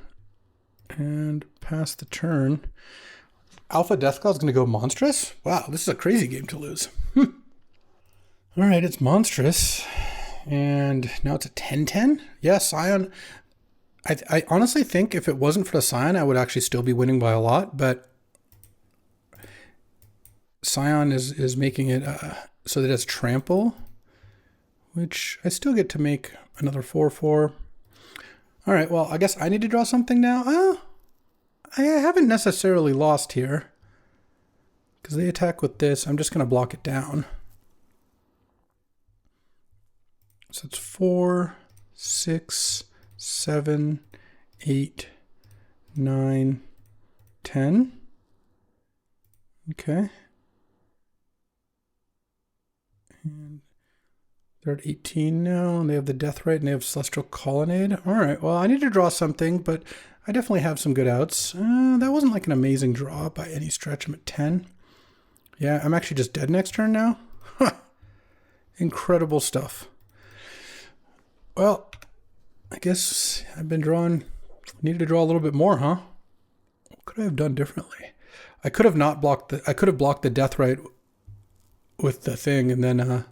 and pass the turn. Alpha Deathclaw is going to go monstrous? Wow, this is a crazy game to lose. All right, it's monstrous, and now it's a 10-10? Yeah, Scion. I honestly think if it wasn't for the Scion, I would actually still be winning by a lot, but Scion is making it so that it's trample, which I still get to make another 4/4. All right, well, I guess I need to draw something now. I haven't necessarily lost here because they attack with this. I'm just going to block it down. So it's 4, 6, 7, 8, 9, 10. Okay. And they're at 18 now, and they have the Death Right, and they have Celestial Colonnade. All right, well, I need to draw something, but I definitely have some good outs. That wasn't like an amazing draw by any stretch. I'm at 10. Yeah, I'm actually just dead next turn now. Incredible stuff. Well, I guess I've been drawing... Needed to draw a little bit more, huh? What could I have done differently? I could have not blocked the... I could have blocked the Death Right with the thing, and then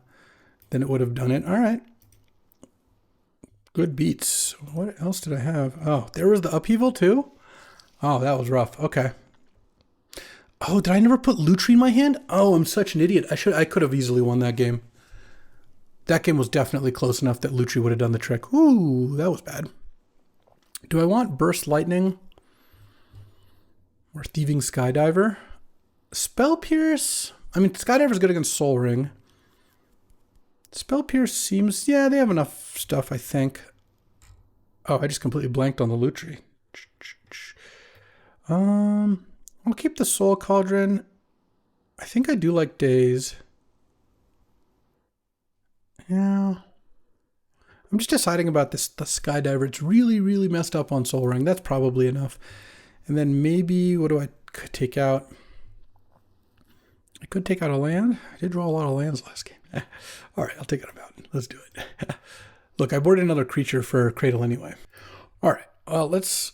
it would have done it. All right. Good beats. What else did I have? Oh, there was the Upheaval too? Oh, that was rough. Okay. Oh, did I never put Lutri in my hand? Oh, I'm such an idiot. I could have easily won that game. That game was definitely close enough that Lutri would have done the trick. Ooh, that was bad. Do I want Burst Lightning or Thieving Skydiver? Spell Pierce... I mean, Skydiver's good against Soul Ring. Spell Pierce seems... Yeah, they have enough stuff, I think. Oh, I just completely blanked on the Lutri. I'll keep the Soul Cauldron. I think I do like Daze. Yeah. I'm just deciding about the Skydiver. It's really, really messed up on Soul Ring. That's probably enough. And then maybe... What do I could take out? I could take out a land. I did draw a lot of lands last game. All right, I'll take out a mountain. Let's do it. Look, I boarded another creature for Cradle anyway. All right, let's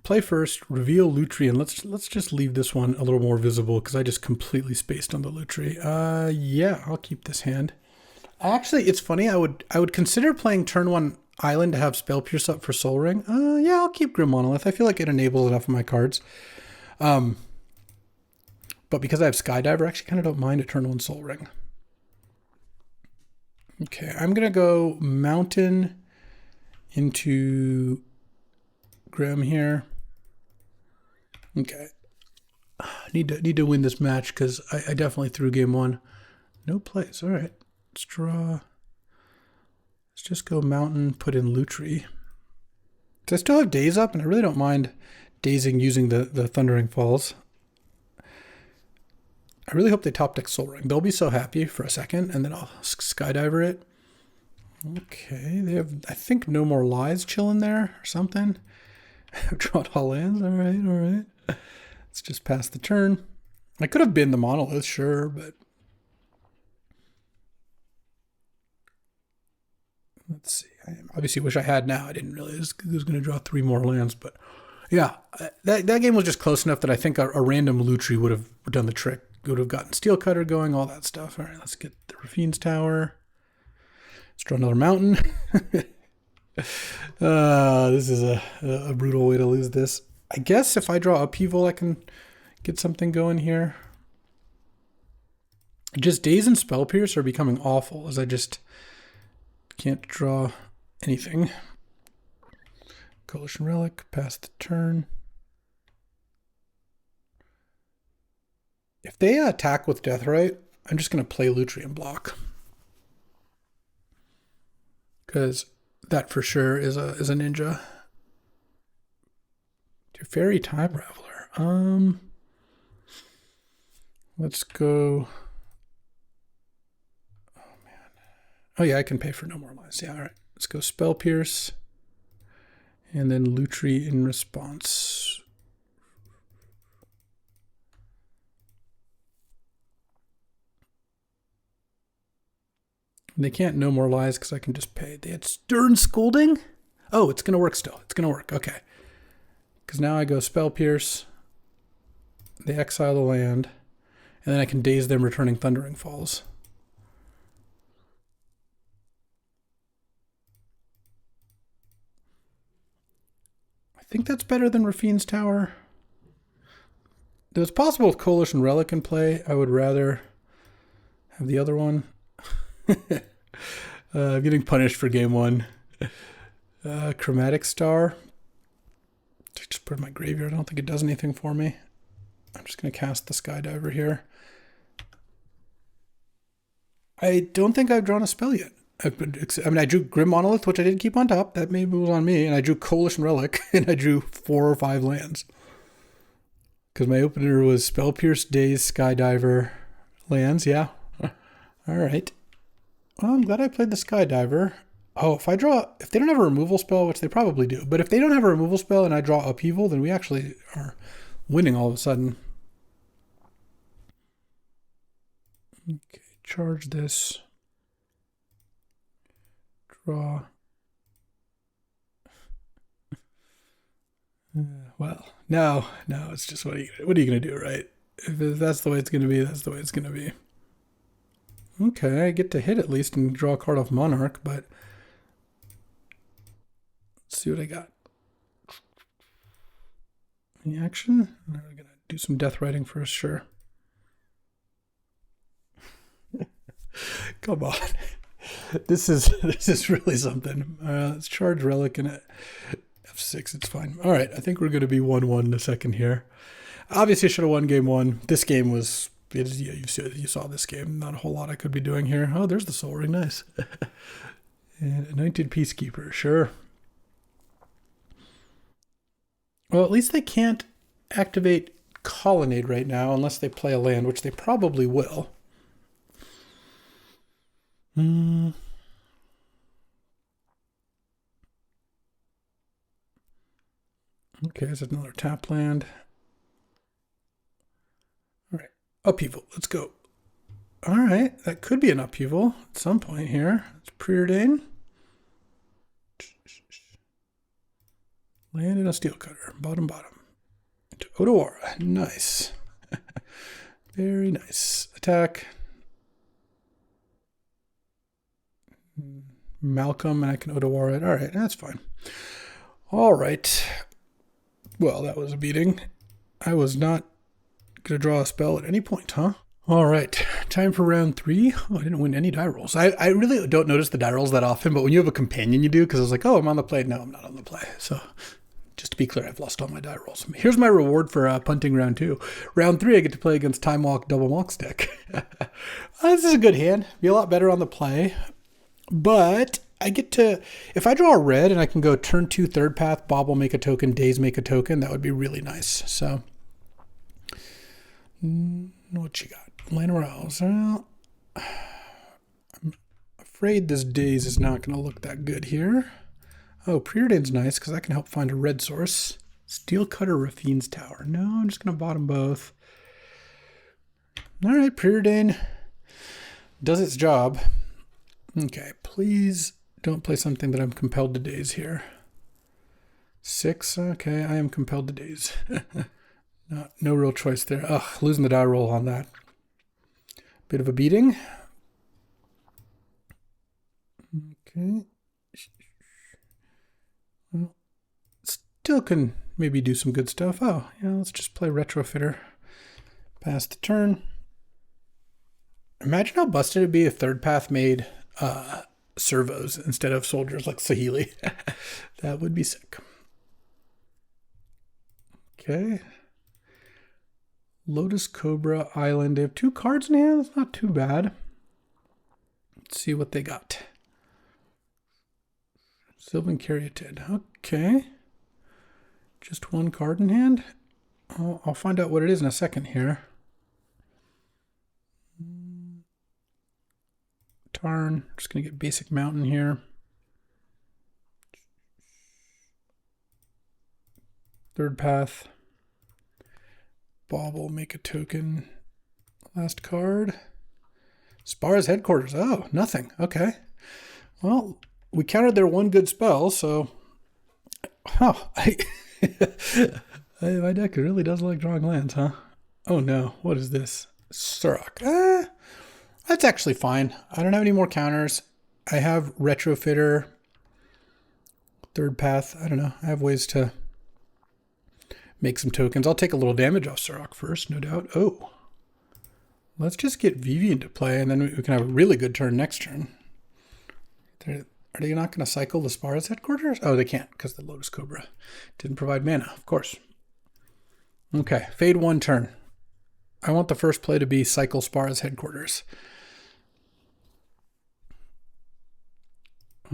play first, reveal Lutri, and let's just leave this one a little more visible because I just completely spaced on the Lutri. Yeah, I'll keep this hand. Actually, it's funny. I would consider playing turn 1 Island to have Spell Pierce up for Soul Ring. Yeah, I'll keep Grim Monolith. I feel like it enables enough of my cards. But because I have Skydiver, I actually kind of don't mind a turn 1 Soul Ring. Okay, I'm going to go Mountain into Grim here. Okay. Need to win this match because I definitely threw game 1. No plays. All right. Let's draw. Let's just go Mountain, put in Lutri. So I still have Daze up, and I really don't mind dazing using the Thundering Falls. I really hope they top deck Soul Ring. They'll be so happy for a second, and then I'll Skydiver it. Okay, they have, I think, no more lies chilling there or something. I've drawn all lands. All right, all right. Let's just pass the turn. I could have been the Monolith, sure, but... Let's see. I obviously wish I had now. I didn't realize I was going to draw 3 more lands, but... Yeah, that game was just close enough that I think a random Lutri would have done the trick. Would have gotten Steel Cutter going, all that stuff. All right, let's get the Rafine's Tower. Let's draw another mountain. This is a brutal way to lose this. I guess if I draw Upheaval, I can get something going here. Just Daze and Spell Pierce are becoming awful as I just can't draw anything. Coalition Relic, pass the turn. If they attack with Deathrite, I'm just going to play Lutri and block. Because That for sure is a ninja. Fairy Time Raveler. Let's go. Oh man. Oh yeah, I can pay for no more lives. Yeah, all right. Let's go Spell Pierce. And then Lutri in response. And they can't no more lies because I can just pay. They had Stern Scolding? Oh, it's going to work still. It's going to work. Okay. Because now I go Spell Pierce. They exile the land. And then I can daze them returning Thundering Falls. I think that's better than Rafine's Tower. Though it's possible with Coalition Relic in play, I would rather have the other one. I'm getting punished for game one. Chromatic Star. Just put it in my graveyard. I don't think it does anything for me. I'm just going to cast the Skydiver here. I don't think I've drawn a spell yet. I mean, I drew Grim Monolith, which I did keep on top. That maybe was on me. And I drew Coalition Relic, and I drew 4 or 5 lands. Because my opener was Spell Pierce, Daze, Skydiver, lands. Yeah. All right. Well, I'm glad I played the Skydiver. Oh, if they don't have a removal spell, which they probably do, but if they don't have a removal spell and I draw Upheaval, then we actually are winning all of a sudden. Okay, charge this. Draw. Well, no, it's just what are you going to do, right? If that's the way it's going to be, that's the way it's going to be. Okay, I get to hit at least and draw a card off Monarch, but let's see what I got. Any action? We're going to do some death writing first, sure. Come on. This is really something. Let's charge Relic in it. F6, it's fine. All right, I think we're going to be 1-1 in a second here. Obviously, I should have won game one. This game was... Yeah, you saw this game. Not a whole lot I could be doing here. Oh, there's the Soul Ring. Nice. And Anointed Peacekeeper. Sure. Well, at least they can't activate Colonnade right now unless they play a land, which they probably will. Okay, there's another tap land. All right, Upheaval. Let's go. All right, that could be an Upheaval at some point here. It's Preordain. Land in a Steel Cutter. Bottom. Into Otawara. Nice. Very nice. Attack. Malcolm, and I can Otawara it. All right, that's fine. All right. Well, that was a beating. I was not going to draw a spell at any point, huh? All right, time for round 3. Oh, I didn't win any die rolls. I really don't notice the die rolls that often, but when you have a companion, you do, because I was like, oh, I'm on the play. No, I'm not on the play. So just to be clear, I've lost all my die rolls. Here's my reward for punting round 2. Round 3, I get to play against Time Walk Double Walk Stick. This is a good hand. Be a lot better on the play. But I get to, if I draw a red and I can go turn 2 third path, Bobble make a token, Daze make a token, that would be really nice. So, what you got? Land Arouse. Well, I'm afraid this Daze is not going to look that good here. Oh, Preordain's nice because I can help find a red source. Steel Cutter, Rafine's Tower. No, I'm just going to bottom both. All right, Preordain does its job. Okay, please don't play something that I'm compelled to daze here. 6, okay, I am compelled to daze. No real choice there. Ugh, losing the die roll on that. Bit of a beating. Okay. Well, still can maybe do some good stuff. Oh, yeah, let's just play Retrofitter. Pass the turn. Imagine how busted it'd be if third path made servos instead of soldiers like Saheeli. That would be sick. Okay. Lotus Cobra Island. They have 2 cards in hand. That's not too bad. Let's see what they got. Sylvan Caryatid. Okay. Just one card in hand. I'll find out what it is in a second here. Tarn. Just going to get basic mountain here. Third path. Bauble, make a token. Last card. Spara's headquarters. Oh, nothing. Okay. Well, we countered their one good spell, so... Oh, my deck really does like drawing lands, huh? Oh no, what is this? Surrock. That's actually fine. I don't have any more counters. I have Retrofitter. Third path. I don't know. I have ways to make some tokens. I'll take a little damage off Surrock first, no doubt. Oh. Let's just get Vivi into play, and then we can have a really good turn next turn. Are they not going to cycle the Spara's headquarters? Oh, they can't, because the Lotus Cobra didn't provide mana, of course. Okay, fade one turn. I want the first play to be cycle Spara's headquarters.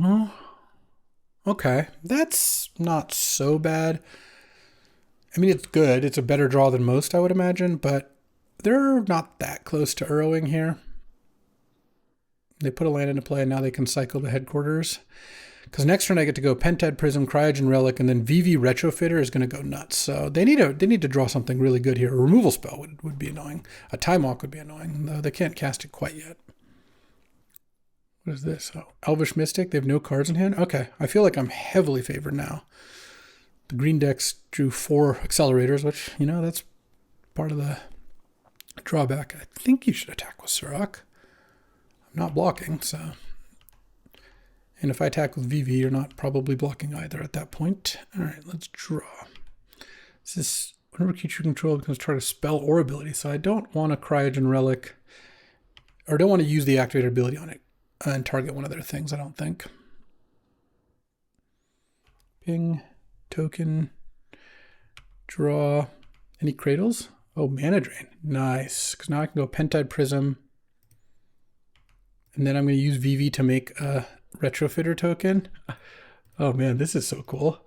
Oh, okay, that's not so bad. I mean, it's good. It's a better draw than most, I would imagine, but they're not that close to Urrowing here. They put a land into play, and now they can cycle the headquarters. Because next turn I get to go Pentad Prism, Cryogen Relic, and then Vivi Retrofitter is going to go nuts. So they need to draw something really good here. A removal spell would be annoying. A Time Walk would be annoying, though they can't cast it quite yet. What is this? Oh, Elvish Mystic. They have no cards in hand? Okay, I feel like I'm heavily favored now. The green decks drew 4 accelerators, which, you know, that's part of the drawback. I think you should attack with Surrock. I'm not blocking, so... And if I attack with Vivi, you're not probably blocking either at that point. All right, let's draw. This is whenever creature control becomes try to spell or ability, so I don't want a Cryogen Relic, or don't want to use the activated ability on it and target one of their things, I don't think. Ping, token, draw. Any cradles? Oh, Mana Drain. Nice, because now I can go Pentide Prism, and then I'm going to use Vivi to make a Retrofitter token. Oh man, this is so cool.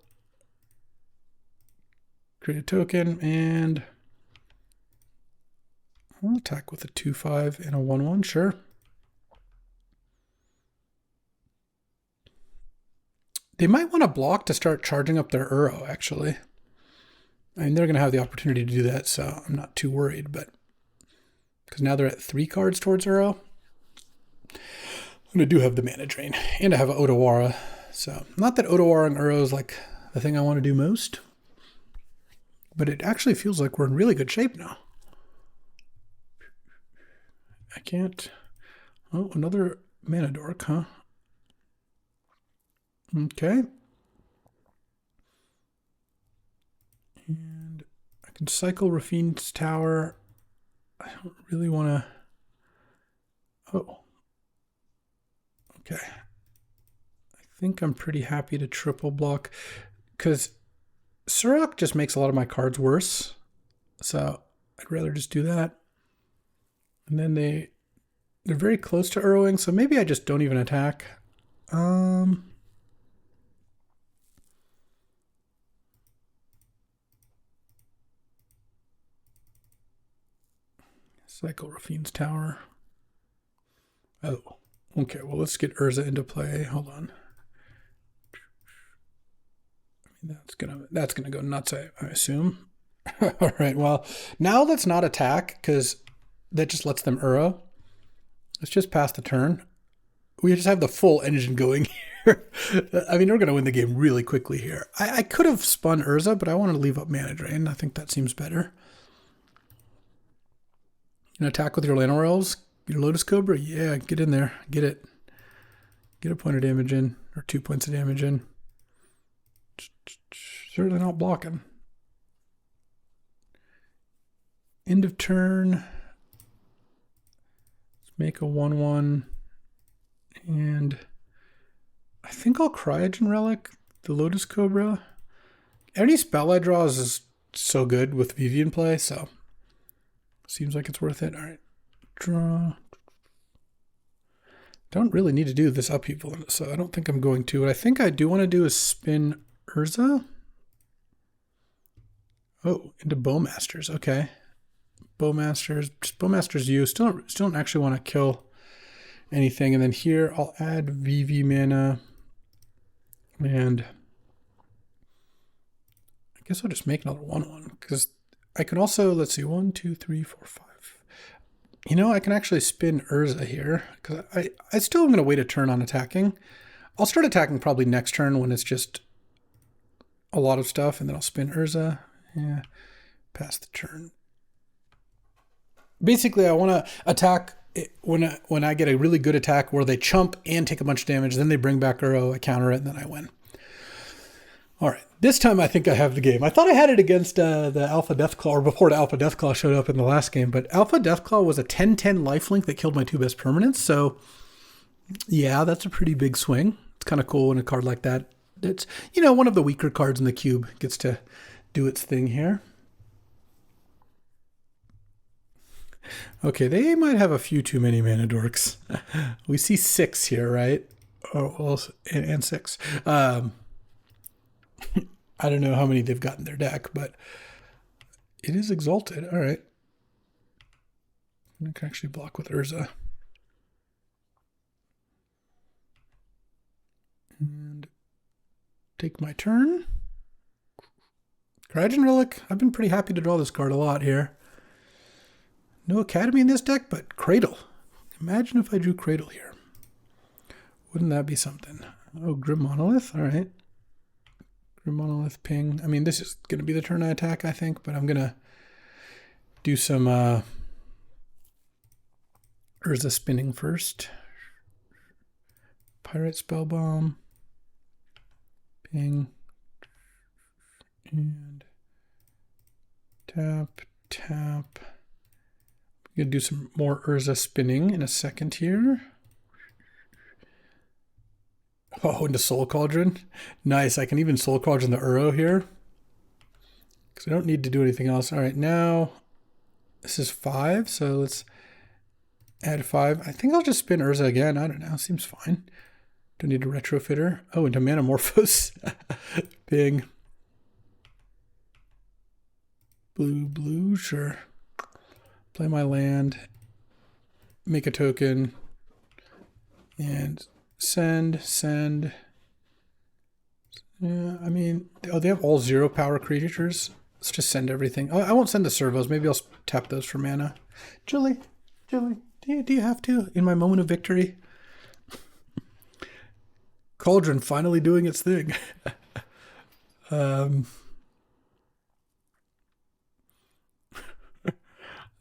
Create a token, and I'll attack with a 2/5 and a 1/1, sure. They might want to block to start charging up their Uro, actually. I mean, they're going to have the opportunity to do that, so I'm not too worried, but because now they're at 3 cards towards Uro. I do have the Mana Drain, and I have an Otawara. So, not that Otawara and Uro is like the thing I want to do most, but it actually feels like we're in really good shape now. I can't... Oh, another Mana Dork, huh? Okay. And I can cycle Rafine's Tower. I don't really want to... Oh. Okay. I think I'm pretty happy to triple block because Surrock just makes a lot of my cards worse. So I'd rather just do that. And then they're very close to Urrowing, so maybe I just don't even attack. Cycle Rafine's Tower. Oh. Okay, well, let's get Urza into play. Hold on. I mean, that's gonna go nuts, I assume. All right, well, now let's not attack because that just lets them Uro. Let's just pass the turn. We just have the full engine going here. I mean, we're going to win the game really quickly here. I could have spun Urza, but I want to leave up Mana Drain. I think that seems better. You can attack with your Llanowar Elves. Your Lotus Cobra? Yeah, get in there. Get it. Get a point of damage in, or 2 points of damage in. Certainly not blocking. End of turn. Let's make a 1/1. And I think I'll Cryogen Relic the Lotus Cobra. Any spell I draw is so good with Vivi in play, so seems like it's worth it. All right. Draw. don't really need to do this upheaval, so I don't think I'm going to. What I think I do want to do is spin Urza. Oh, into Bowmasters. Okay. Bowmasters. Just Bowmasters you. Still don't actually want to kill anything. And then here I'll add VV mana. And I guess I'll just make another 1/1. Because I can also, let's see, 1, 2, 3, 4, 5. You know, I can actually spin Urza here. Because I still am going to wait a turn on attacking. I'll start attacking probably next turn when it's just a lot of stuff. And then I'll spin Urza. Yeah, pass the turn. Basically, I want to attack when I get a really good attack where they chump and take a bunch of damage. Then they bring back Uro, I counter it, and then I win. All right, this time I think I have the game. I thought I had it against the Alpha Deathclaw, or before the Alpha Deathclaw showed up in the last game. But Alpha Deathclaw was a 10/10 lifelink that killed my 2 best permanents. So, yeah, that's a pretty big swing. It's kind of cool in a card like that. It's, you know, one of the weaker cards in the cube gets to do its thing here. Okay, they might have a few too many mana dorks. We see 6 here, right? Oh, well, and 6. I don't know how many they've got in their deck, but it is Exalted. All right. I can actually block with Urza. And take my turn. Cryogen Relic. I've been pretty happy to draw this card a lot here. No Academy in this deck, but Cradle. Imagine if I drew Cradle here. Wouldn't that be something? Oh, Grim Monolith. All right. Grim Monolith ping. I mean, this is going to be the turn I attack, I think, but I'm going to do some Urza spinning first. Pirate Spellbomb. Ping. And tap, tap. I'm going to do some more Urza spinning in a second here. Oh, into Soul Cauldron. Nice. I can even Soul Cauldron the Uro here. Because I don't need to do anything else. All right, now this is 5. So let's add 5. I think I'll just spin Urza again. I don't know. Seems fine. Don't need a retrofitter. Oh, into Manamorphose. Bing. Blue, blue, sure. Play my land, make a token, and send. Yeah, I mean, oh, they have all 0 power creatures. Let's just send everything. Oh, I won't send the servos. Maybe I'll tap those for mana. Julie, do you have to? In my moment of victory? Cauldron finally doing its thing.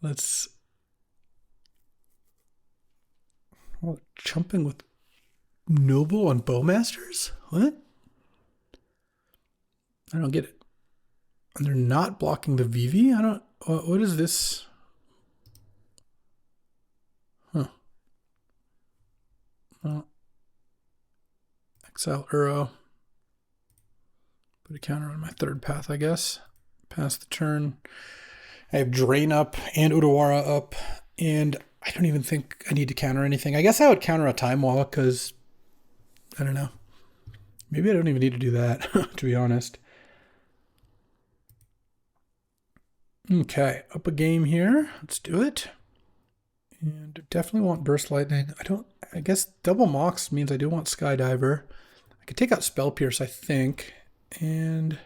Let's... Oh, jumping with Noble on Bowmasters? What? I don't get it. And they're not blocking the VV? I don't... What is this? Huh. Well, exile Uro. Put a counter on my 3rd path, I guess. Pass the turn. I have Drain up and Udawara up, and I don't even think I need to counter anything. I guess I would counter a Time Walk because, I don't know. Maybe I don't even need to do that, to be honest. Okay, up a game here. Let's do it. And definitely want Burst Lightning. I guess Double Mox means I do want Skydiver. I could take out Spell Pierce, I think, and...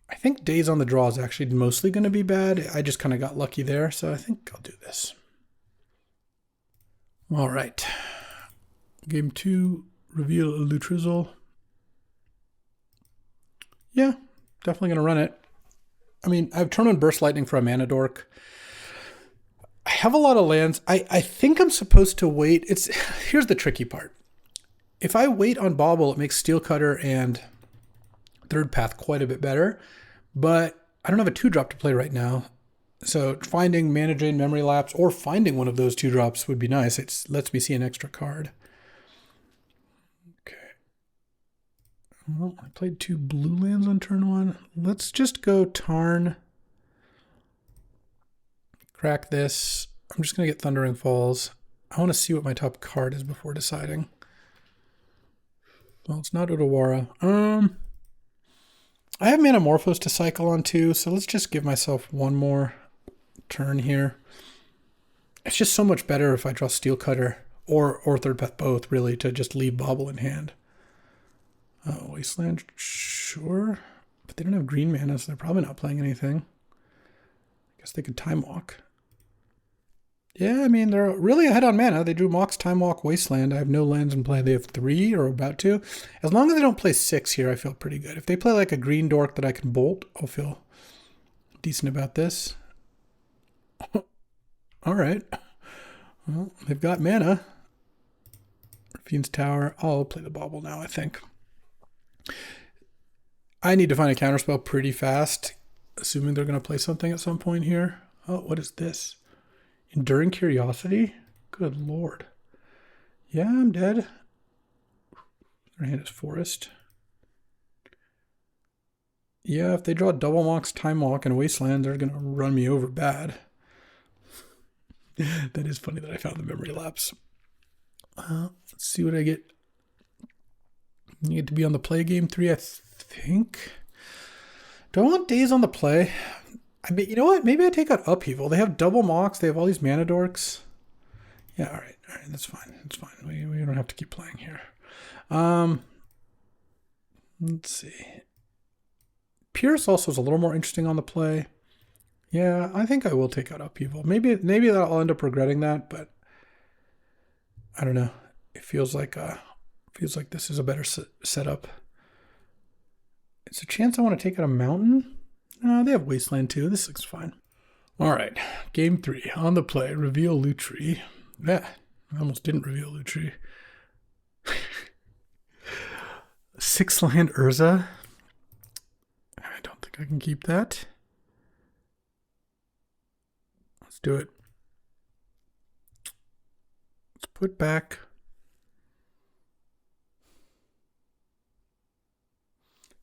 I think Days on the Draw is actually mostly going to be bad. I just kind of got lucky there, so I think I'll do this. All right. Game 2, reveal a Lutrizzle. Yeah, definitely going to run it. I mean, I have turn on Burst Lightning for a mana dork. I have a lot of lands. I think I'm supposed to wait. Here's the tricky part. If I wait on Bauble, it makes Steel Cutter and 3rd Path quite a bit better. But I don't have a 2-drop to play right now. So finding Mana Drain, Memory Lapse, or finding one of those 2-drops would be nice. It lets me see an extra card. Okay. Well, I played 2 blue lands on turn 1. Let's just go Tarn. Crack this. I'm just going to get Thundering Falls. I want to see what my top card is before deciding. Well, it's not Odawara. I have Manamorphose to cycle on too, so let's just give myself one more turn here. It's just so much better if I draw Steel Cutter or Third Path both, really, to just leave Bobble in hand. Wasteland, sure. But they don't have green mana, so they're probably not playing anything. I guess they could Time Walk. Yeah, I mean, they're really ahead on mana. They drew Mox, Time Walk, Wasteland. I have no lands in play. They have 3 or about to. As long as they don't play 6 here, I feel pretty good. If they play like a green dork that I can bolt, I'll feel decent about this. All right. Well, they've got mana. Fiend's Tower. I'll play the Bobble now, I think. I need to find a counterspell pretty fast, assuming they're going to play something at some point here. Oh, what is this? Enduring Curiosity? Good lord. Yeah, I'm dead. Their hand is Forest. Yeah, if they draw Double Mox, Time Walk, and Wasteland, they're going to run me over bad. That is funny that I found the memory lapse. Let's see what I get. You get to be on the play game 3, I think. Do I want Days on the play? I mean, you know what? Maybe I take out Upheaval. They have double Mox. They have all these mana dorks. Yeah, all right. That's fine. That's fine. We don't have to keep playing here. Let's see. Pierce also is a little more interesting on the play. Yeah, I think I will take out Upheaval. Maybe I'll end up regretting that, but I don't know. It feels like this is a better setup. It's a chance I want to take out a mountain. No, they have Wasteland too. This looks fine. All right, game 3 on the play. Reveal Lutri. Yeah, I almost didn't reveal Lutri. 6-land Urza. I don't think I can keep that. Let's do it. Let's put back.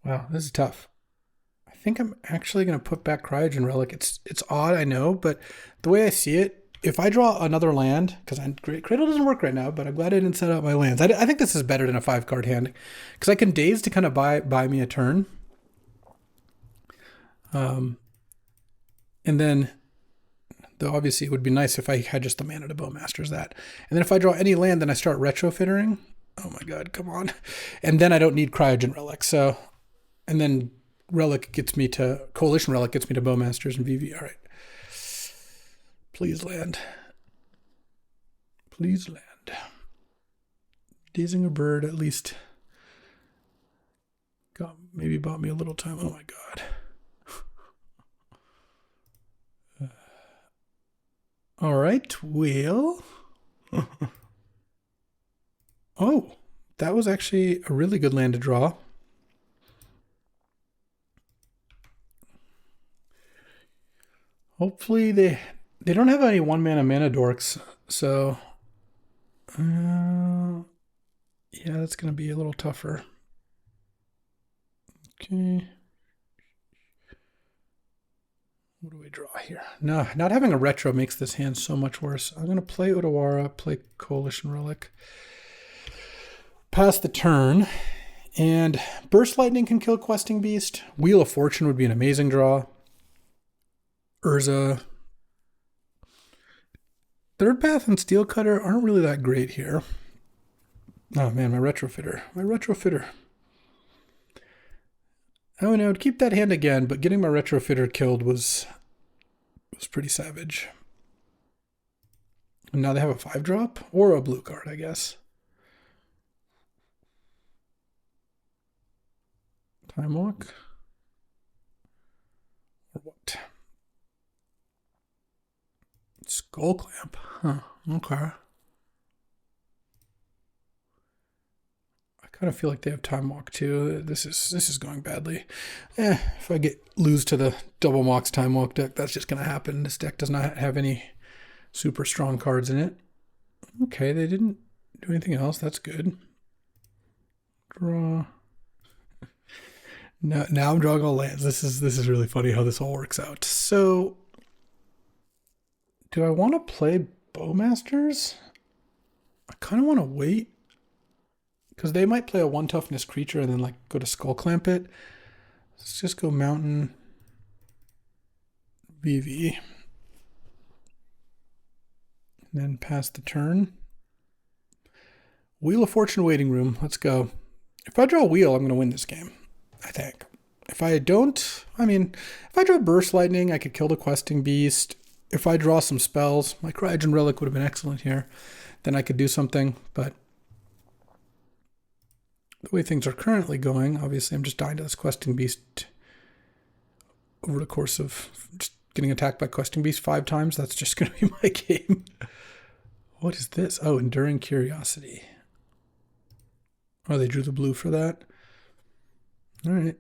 Wow, this is tough. I think I'm actually going to put back Cryogen Relic. It's odd, I know, but the way I see it, if I draw another land, because Cradle doesn't work right now, but I'm glad I didn't set up my lands. I think this is better than a 5-card hand, because I can Daze to kind of buy me a turn. And then, though obviously it would be nice if I had just the mana to Bowmasters that. And then if I draw any land, then I start retrofittering. Oh my god, come on. And then I don't need Cryogen Relic, so... And then Relic gets me to... Coalition Relic gets me to Bowmasters and VV. All right. Please land. Please land. Dazing a bird at least maybe bought me a little time. Oh my god. All right, well... Oh, that was actually a really good land to draw. Hopefully they don't have any 1-mana dorks, so yeah, that's going to be a little tougher. Okay. What do we draw here? No, not having a retro makes this hand so much worse. I'm going to play Odawara, play Coalition Relic. Pass the turn, and Burst Lightning can kill Questing Beast. Wheel of Fortune would be an amazing draw. Urza. Third Path and Steel Cutter aren't really that great here. Oh man, my Retrofitter. Oh, and I would keep that hand again, but getting my Retrofitter killed was pretty savage. And now they have a 5-drop or a blue card, I guess. Time Walk? Or what? Skull Clamp. Huh. Okay. I kind of feel like they have Time Walk too. This is going badly. If I lose to the Double Mox Time Walk deck, that's just going to happen. This deck does not have any super strong cards in it. Okay, they didn't do anything else. That's good. Draw. Now I'm drawing all lands. This is really funny how this all works out. So, do I want to play Bowmasters? I kind of want to wait because they might play a 1 toughness creature and then like go to Skull Clamp it. Let's just go Mountain VV. And then pass the turn. Wheel of Fortune waiting room. Let's go. If I draw a wheel, I'm going to win this game, I think. If I don't, I mean, if I draw Burst Lightning, I could kill the Questing Beast. If I draw some spells, my Cryogen Relic would have been excellent here. Then I could do something, but the way things are currently going, obviously I'm just dying to this Questing Beast over the course of just getting attacked by Questing Beast 5 times. That's just going to be my game. What is this? Oh, Enduring Curiosity. Oh, they drew the blue for that. All right.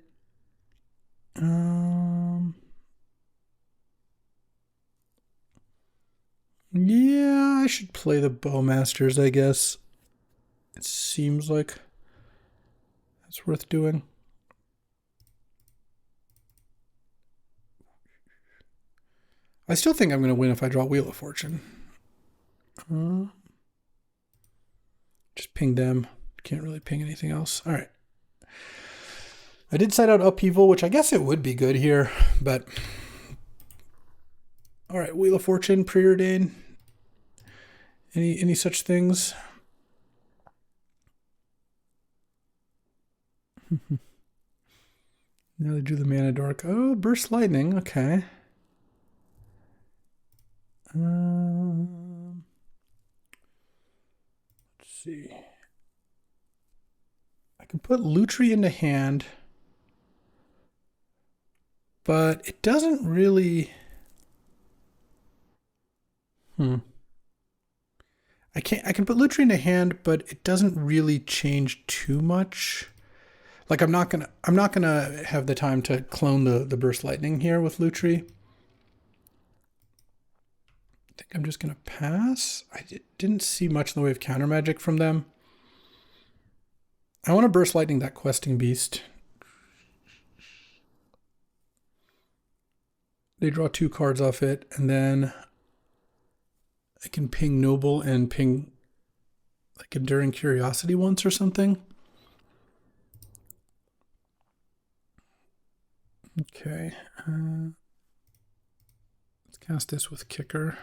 Yeah, I should play the Bowmasters, I guess. It seems like that's worth doing. I still think I'm going to win if I draw Wheel of Fortune. Just ping them. Can't really ping anything else. All right. I did side out Upheaval, which I guess it would be good here, but all right, Wheel of Fortune, Preordain. Any such things? Now they do the Mana Dork. Oh, Burst Lightning. Okay. Let's see. I can put Lutri into hand, but it doesn't really. I can put Lutri into hand, but it doesn't really change too much. Like I'm not gonna have the time to clone the Burst Lightning here with Lutri. I think I'm just gonna pass. I didn't see much in the way of counter magic from them. I want to Burst Lightning that Questing Beast. They draw 2 cards off it, and then I can ping Noble and ping like Enduring Curiosity once or something. Okay. Let's cast this with Kicker.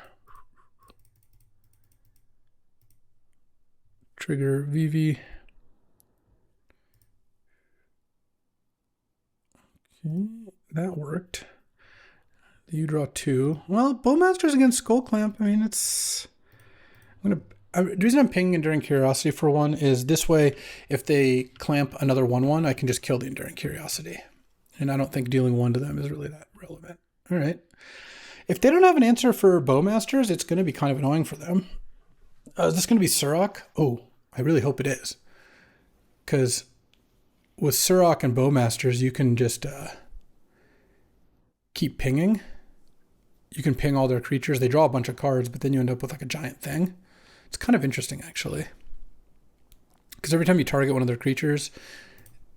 Trigger VV. Okay, that worked. You draw 2. Well, Bowmasters against Skull Clamp. I mean, it's. The reason I'm pinging Enduring Curiosity for 1 is this way, if they clamp another 1/1, I can just kill the Enduring Curiosity. And I don't think dealing 1 to them is really that relevant. All right. If they don't have an answer for Bowmasters, it's going to be kind of annoying for them. Is this going to be Surok? Oh, I really hope it is. Because with Surok and Bowmasters, you can just keep pinging. You can ping all their creatures. They draw a bunch of cards, but then you end up with like a giant thing. It's kind of interesting, actually. Because every time you target one of their creatures,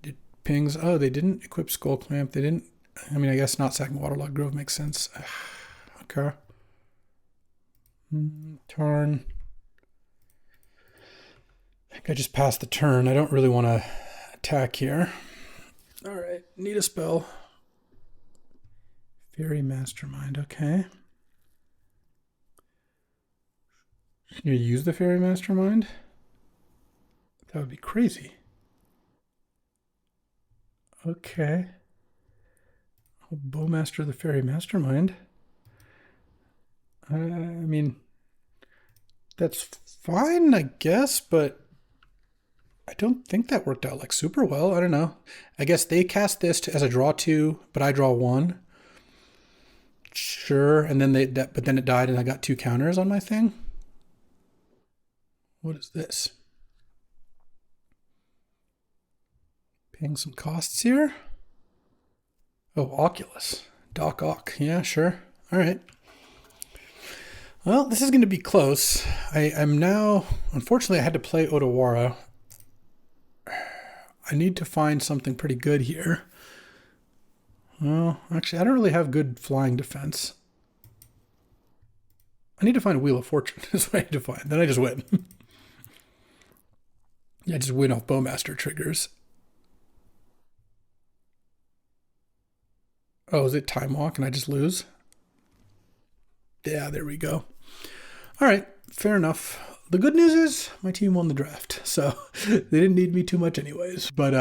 it pings. Oh, they didn't equip Skull Clamp. They didn't. I mean, I guess not sacking Waterlogged Grove makes sense. Okay. Turn. I think I just passed the turn. I don't really want to attack here. All right. Need a spell. Fairy Mastermind, okay. You use the Fairy Mastermind? That would be crazy. Okay. I'll Bowmaster the Fairy Mastermind. I mean, that's fine, I guess, but I don't think that worked out like super well. I don't know. I guess they cast this as a draw 2, but I draw 1. Sure, and then but then it died and I got 2 counters on my thing. What is this? Paying some costs here. Oh, Oculus. Doc Ock. Yeah, sure. All right. Well, this is going to be close. I'm now, unfortunately, I had to play Odawara. I need to find something pretty good here. Well, actually, I don't really have good flying defense. I need to find a Wheel of Fortune is what I need to find. Then I just win. I just win off Bowmaster triggers. Oh, is it Time Walk and I just lose? Yeah, there we go. All right, fair enough. The good news is my team won the draft, so they didn't need me too much anyways. But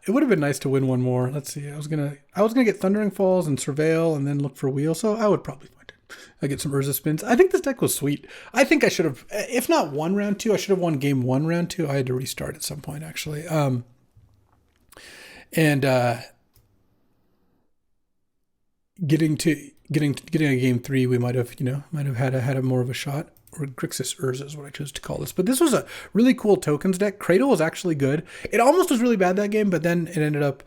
it would have been nice to win one more. Let's see. I was gonna get Thundering Falls and Surveil and then look for Wheel, so I would probably find it. I get some Urza spins. I think this deck was sweet. I think I should have, if not won round 2, I should have won game 1 round 2. I had to restart at some point actually. Getting a game 3, we might have had a more of a shot. Or Grixis Urza is what I chose to call this. But this was a really cool tokens deck. Cradle was actually good. It almost was really bad that game, but then it ended up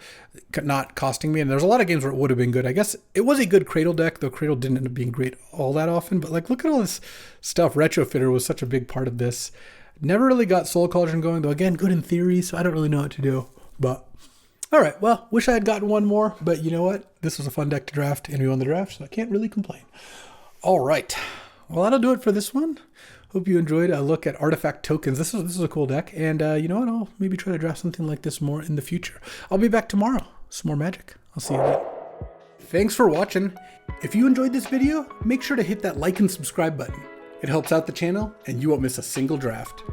not costing me. And there's a lot of games where it would have been good. I guess it was a good Cradle deck, though Cradle didn't end up being great all that often. But like, look at all this stuff. Retrofitter was such a big part of this. Never really got Soul Cauldron going, though. Again, good in theory, so I don't really know what to do. But all right, well, wish I had gotten one more. But you know what? This was a fun deck to draft, and we won the draft, so I can't really complain. All right. Well, that'll do it for this one. Hope you enjoyed a look at artifact tokens. This is a cool deck, and you know what? I'll maybe try to draft something like this more in the future. I'll be back tomorrow. Some more magic. I'll see you then. Thanks for watching. If you enjoyed this video, make sure to hit that like and subscribe button. It helps out the channel, and you won't miss a single draft.